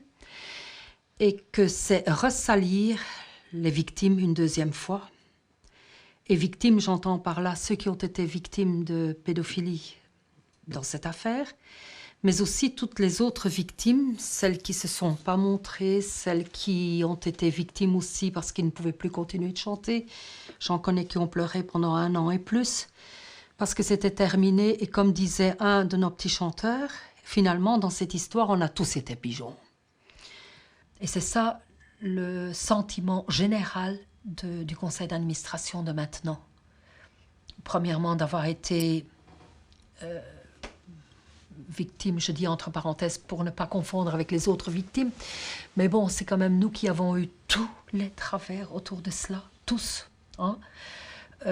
et que c'est ressalir les victimes une deuxième fois. Et victimes, j'entends par là ceux qui ont été victimes de pédophilie dans cette affaire, mais aussi toutes les autres victimes, celles qui ne se sont pas montrées, celles qui ont été victimes aussi parce qu'ils ne pouvaient plus continuer de chanter. J'en connais qui ont pleuré pendant 1 an et plus, parce que c'était terminé. Et comme disait un de nos petits chanteurs, finalement, dans cette histoire, on a tous été pigeons. Et c'est ça le sentiment général du conseil d'administration de maintenant. Premièrement, d'avoir été victime, je dis entre parenthèses, pour ne pas confondre avec les autres victimes. Mais bon, c'est quand même nous qui avons eu tous les travers autour de cela, tous. Hein?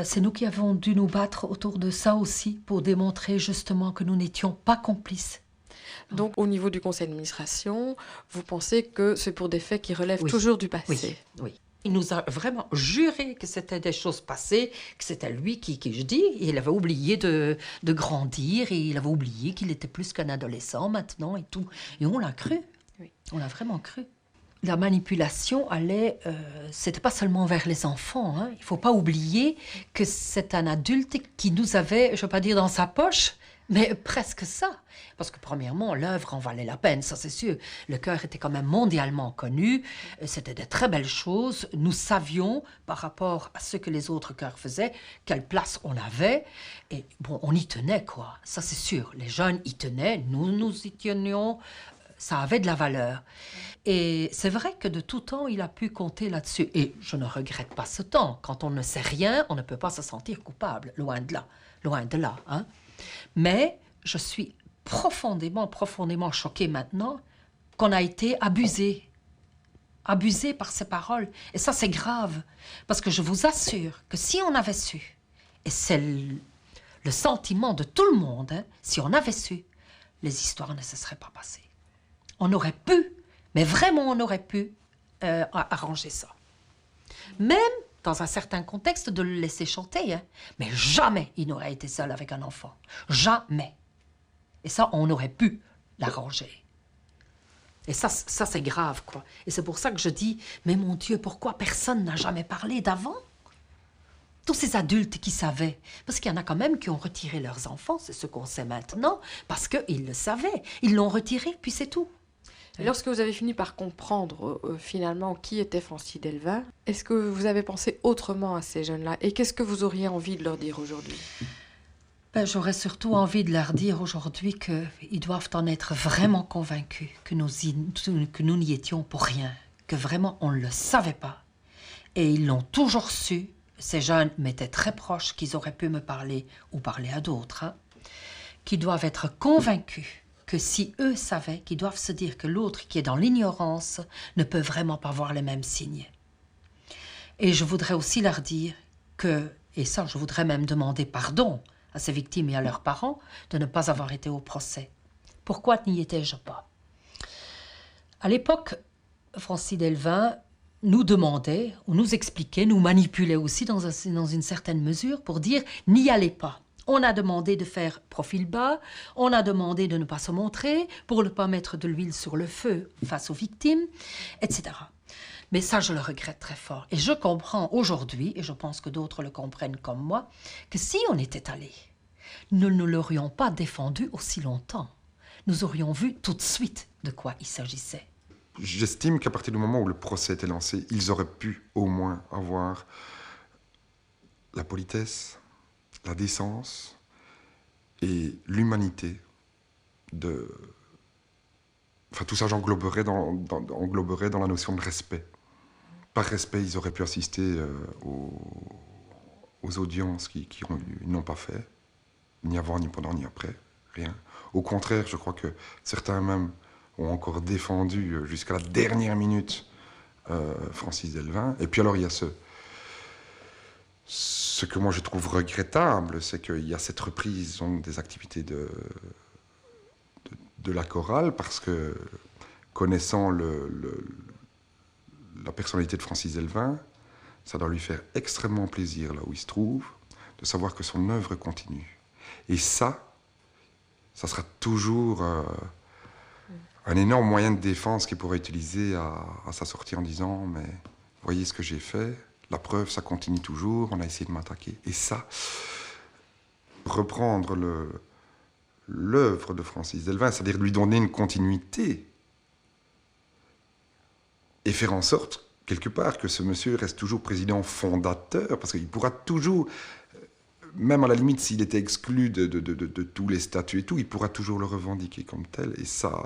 C'est nous qui avons dû nous battre autour de ça aussi pour démontrer justement que nous n'étions pas complices. Donc, au niveau du conseil d'administration, vous pensez que c'est pour des faits qui relèvent toujours du passé? Oui. Il nous a vraiment juré que c'était des choses passées, que c'était lui qui je dis, il avait oublié de grandir, et il avait oublié qu'il était plus qu'un adolescent maintenant et tout. Et on l'a cru. Oui. On l'a vraiment cru. La manipulation allait, c'était pas seulement vers les enfants. Hein. Il faut pas oublier que c'est un adulte qui nous avait, je veux pas dire dans sa poche, mais presque ça. Parce que premièrement, l'œuvre en valait la peine, ça c'est sûr. Le chœur était quand même mondialement connu. C'était de très belles choses. Nous savions, par rapport à ce que les autres chœurs faisaient, quelle place on avait. Et bon, on y tenait, quoi. Ça c'est sûr. Les jeunes y tenaient, nous y tenions. Ça avait de la valeur. Et c'est vrai que de tout temps, il a pu compter là-dessus. Et je ne regrette pas ce temps. Quand on ne sait rien, on ne peut pas se sentir coupable. Loin de là. Loin de là, hein. Mais je suis profondément choquée maintenant qu'on a été abusé par ces paroles. Et ça, c'est grave. Parce que je vous assure que si on avait su, et c'est le sentiment de tout le monde, hein, si on avait su, les histoires ne se seraient pas passées. On aurait pu, mais vraiment on aurait pu arranger ça. Même dans un certain contexte, de le laisser chanter, hein. Mais jamais il n'aurait été seul avec un enfant. Jamais. Et ça, on aurait pu l'arranger. Et ça c'est grave, quoi. Et c'est pour ça que je dis, mais mon Dieu, pourquoi personne n'a jamais parlé d'avant? Tous ces adultes qui savaient, parce qu'il y en a quand même qui ont retiré leurs enfants, c'est ce qu'on sait maintenant, parce qu'ils le savaient. Ils l'ont retiré, puis c'est tout. Et lorsque vous avez fini par comprendre finalement qui était Francis Delvin, est-ce que vous avez pensé autrement à ces jeunes-là? Et qu'est-ce que vous auriez envie de leur dire aujourd'hui? Ben, j'aurais surtout envie de leur dire aujourd'hui qu'ils doivent en être vraiment convaincus, que nous n'y étions pour rien, que vraiment on ne le savait pas. Et ils l'ont toujours su. Ces jeunes m'étaient très proches, qu'ils auraient pu me parler ou parler à d'autres, hein, qu'ils doivent être convaincus que si eux savaient, qu'ils doivent se dire que l'autre qui est dans l'ignorance ne peut vraiment pas voir les mêmes signes. Et je voudrais aussi leur dire que, et ça je voudrais même demander pardon à ces victimes et à leurs parents de ne pas avoir été au procès. Pourquoi n'y étais-je pas? À l'époque, Francis Delvin nous demandait, ou nous expliquait, nous manipulait aussi dans une certaine mesure pour dire « n'y allez pas ». On a demandé de faire profil bas, on a demandé de ne pas se montrer pour ne pas mettre de l'huile sur le feu face aux victimes, etc. Mais ça, je le regrette très fort. Et je comprends aujourd'hui, et je pense que d'autres le comprennent comme moi, que si on était allé, nous ne l'aurions pas défendu aussi longtemps. Nous aurions vu tout de suite de quoi il s'agissait. J'estime qu'à partir du moment où le procès était lancé, ils auraient pu au moins avoir la politesse, la décence et l'humanité de... Enfin, tout ça, j'engloberais engloberait dans la notion de respect. Par respect, ils auraient pu assister aux audiences qu'ils n'ont pas fait, ni avant, ni pendant, ni après, rien. Au contraire, je crois que certains même ont encore défendu jusqu'à la dernière minute Francis Delvin. Et puis alors, il y a ce que moi je trouve regrettable, c'est qu'il y a cette reprise donc, des activités de la chorale, parce que, connaissant la personnalité de Francis Delvin, ça doit lui faire extrêmement plaisir, là où il se trouve, de savoir que son œuvre continue. Et ça sera toujours un énorme moyen de défense qu'il pourra utiliser à sa sortie en disant « mais voyez ce que j'ai fait, la preuve, ça continue toujours, on a essayé de m'attaquer ». Et ça, reprendre l'œuvre de Francis Delvin, c'est-à-dire lui donner une continuité et faire en sorte, quelque part, que ce monsieur reste toujours président fondateur, parce qu'il pourra toujours, même à la limite s'il était exclu de tous les statuts et tout, il pourra toujours le revendiquer comme tel. Et ça,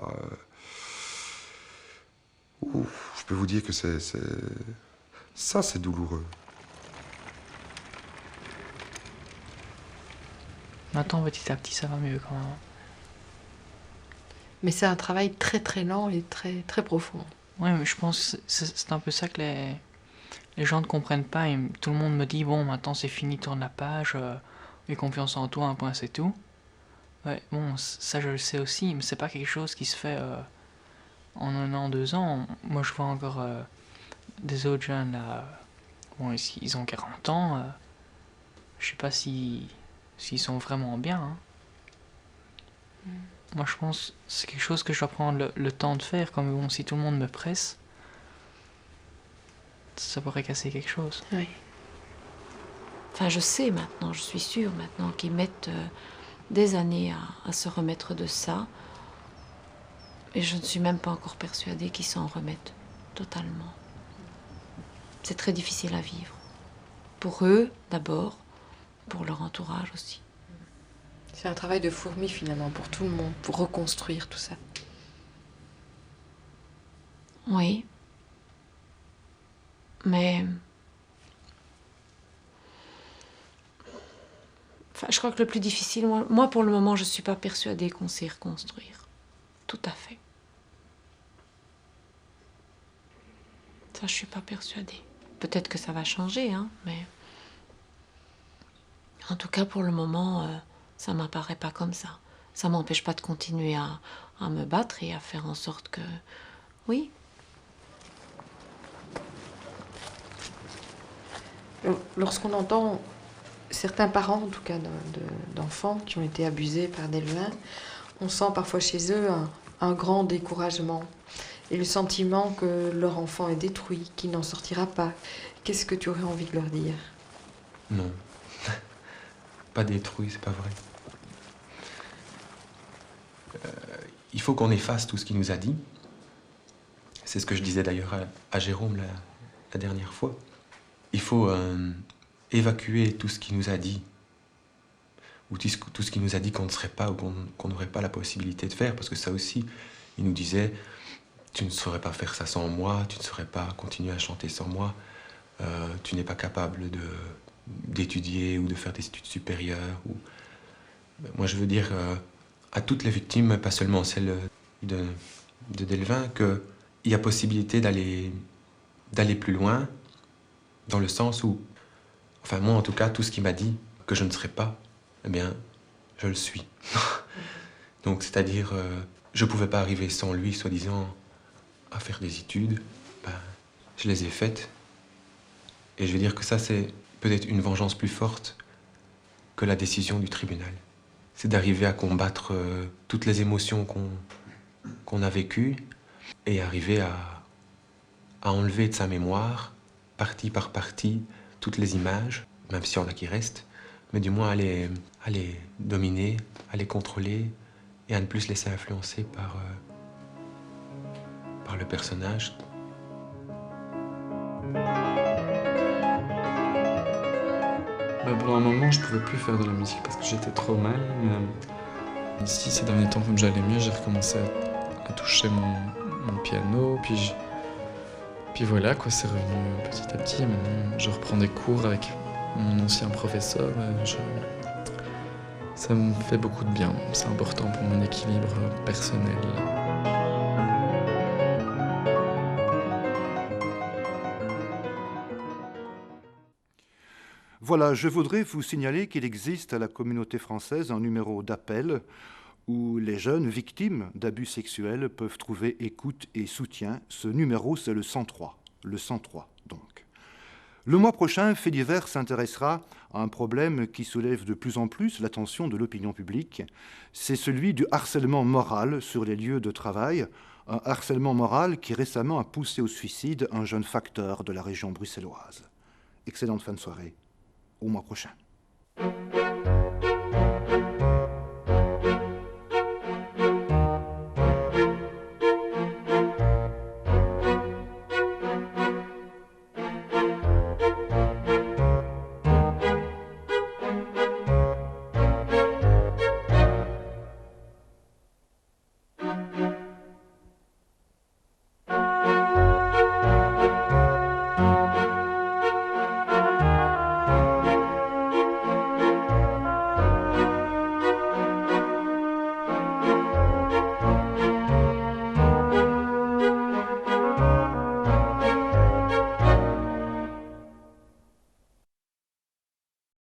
je peux vous dire que c'est douloureux. Maintenant, petit à petit, ça va mieux quand même. Mais c'est un travail très très lent et très très profond. Oui, mais je pense que c'est un peu ça que les gens ne comprennent pas. Et tout le monde me dit, bon, maintenant c'est fini, tourne la page, aie confiance en toi, un point, c'est tout. Ouais, bon, ça je le sais aussi, mais c'est pas quelque chose qui se fait en 1 an, 2 ans. Moi, je vois encore des autres jeunes, là, bon, ils ont 40 ans, je sais pas s'ils sont vraiment bien, hein. Moi, je pense que c'est quelque chose que je dois prendre le temps de faire. Comme bon, si tout le monde me presse, ça pourrait casser quelque chose. Oui. Enfin, je sais maintenant, je suis sûre maintenant qu'ils mettent des années à se remettre de ça. Et je ne suis même pas encore persuadée qu'ils s'en remettent totalement. C'est très difficile à vivre. Pour eux, d'abord, pour leur entourage aussi. C'est un travail de fourmi finalement pour tout le monde, pour reconstruire tout ça. Oui. Mais... Enfin, je crois que le plus difficile, moi pour le moment, je ne suis pas persuadée qu'on sait reconstruire. Tout à fait. Ça, je ne suis pas persuadée. Peut-être que ça va changer, hein, mais... En tout cas, pour le moment... ça ne m'apparaît pas comme ça. Ça ne m'empêche pas de continuer à me battre et à faire en sorte que... Oui. Lorsqu'on entend certains parents, en tout cas d'enfants qui ont été abusés par Delvin, on sent parfois chez eux un grand découragement et le sentiment que leur enfant est détruit, qu'il n'en sortira pas. Qu'est-ce que tu aurais envie de leur dire? Non. Pas détruit, c'est pas vrai. Il faut qu'on efface tout ce qu'il nous a dit. C'est ce que je disais d'ailleurs à Jérôme la dernière fois. Il faut évacuer tout ce qu'il nous a dit. Ou tout ce qu'il nous a dit qu'on ne serait pas ou qu'on n'aurait pas la possibilité de faire. Parce que ça aussi, il nous disait, tu ne saurais pas faire ça sans moi, tu ne saurais pas continuer à chanter sans moi, tu n'es pas capable d'étudier ou de faire des études supérieures. Moi, je veux dire à toutes les victimes, pas seulement celles de Delvin, qu'il y a possibilité d'aller plus loin, dans le sens où, enfin moi en tout cas, tout ce qu'il m'a dit que je ne serais pas, eh bien, je le suis. Donc, c'est-à-dire, je ne pouvais pas arriver sans lui, soi-disant, à faire des études. Ben, je les ai faites. Et je veux dire que ça, c'est peut-être une vengeance plus forte que la décision du tribunal. C'est d'arriver à combattre toutes les émotions qu'on a vécues et arriver à enlever de sa mémoire, partie par partie, toutes les images, même si on a qui restent, mais du moins à les dominer, à les contrôler et à ne plus se laisser influencer par le personnage. Pendant un moment, je pouvais plus faire de la musique parce que j'étais trop mal. Ici, ces derniers temps, comme j'allais mieux, j'ai recommencé à toucher mon piano. Puis voilà, quoi, c'est revenu petit à petit. Et maintenant, je reprends des cours avec mon ancien professeur. Ça me fait beaucoup de bien. C'est important pour mon équilibre personnel. Voilà, je voudrais vous signaler qu'il existe à la communauté française un numéro d'appel où les jeunes victimes d'abus sexuels peuvent trouver écoute et soutien. Ce numéro, c'est le 103. Le 103, donc. Le mois prochain, Fait divers s'intéressera à un problème qui soulève de plus en plus l'attention de l'opinion publique. C'est celui du harcèlement moral sur les lieux de travail, un harcèlement moral qui récemment a poussé au suicide un jeune facteur de la région bruxelloise. Excellente fin de soirée. Au mois prochain.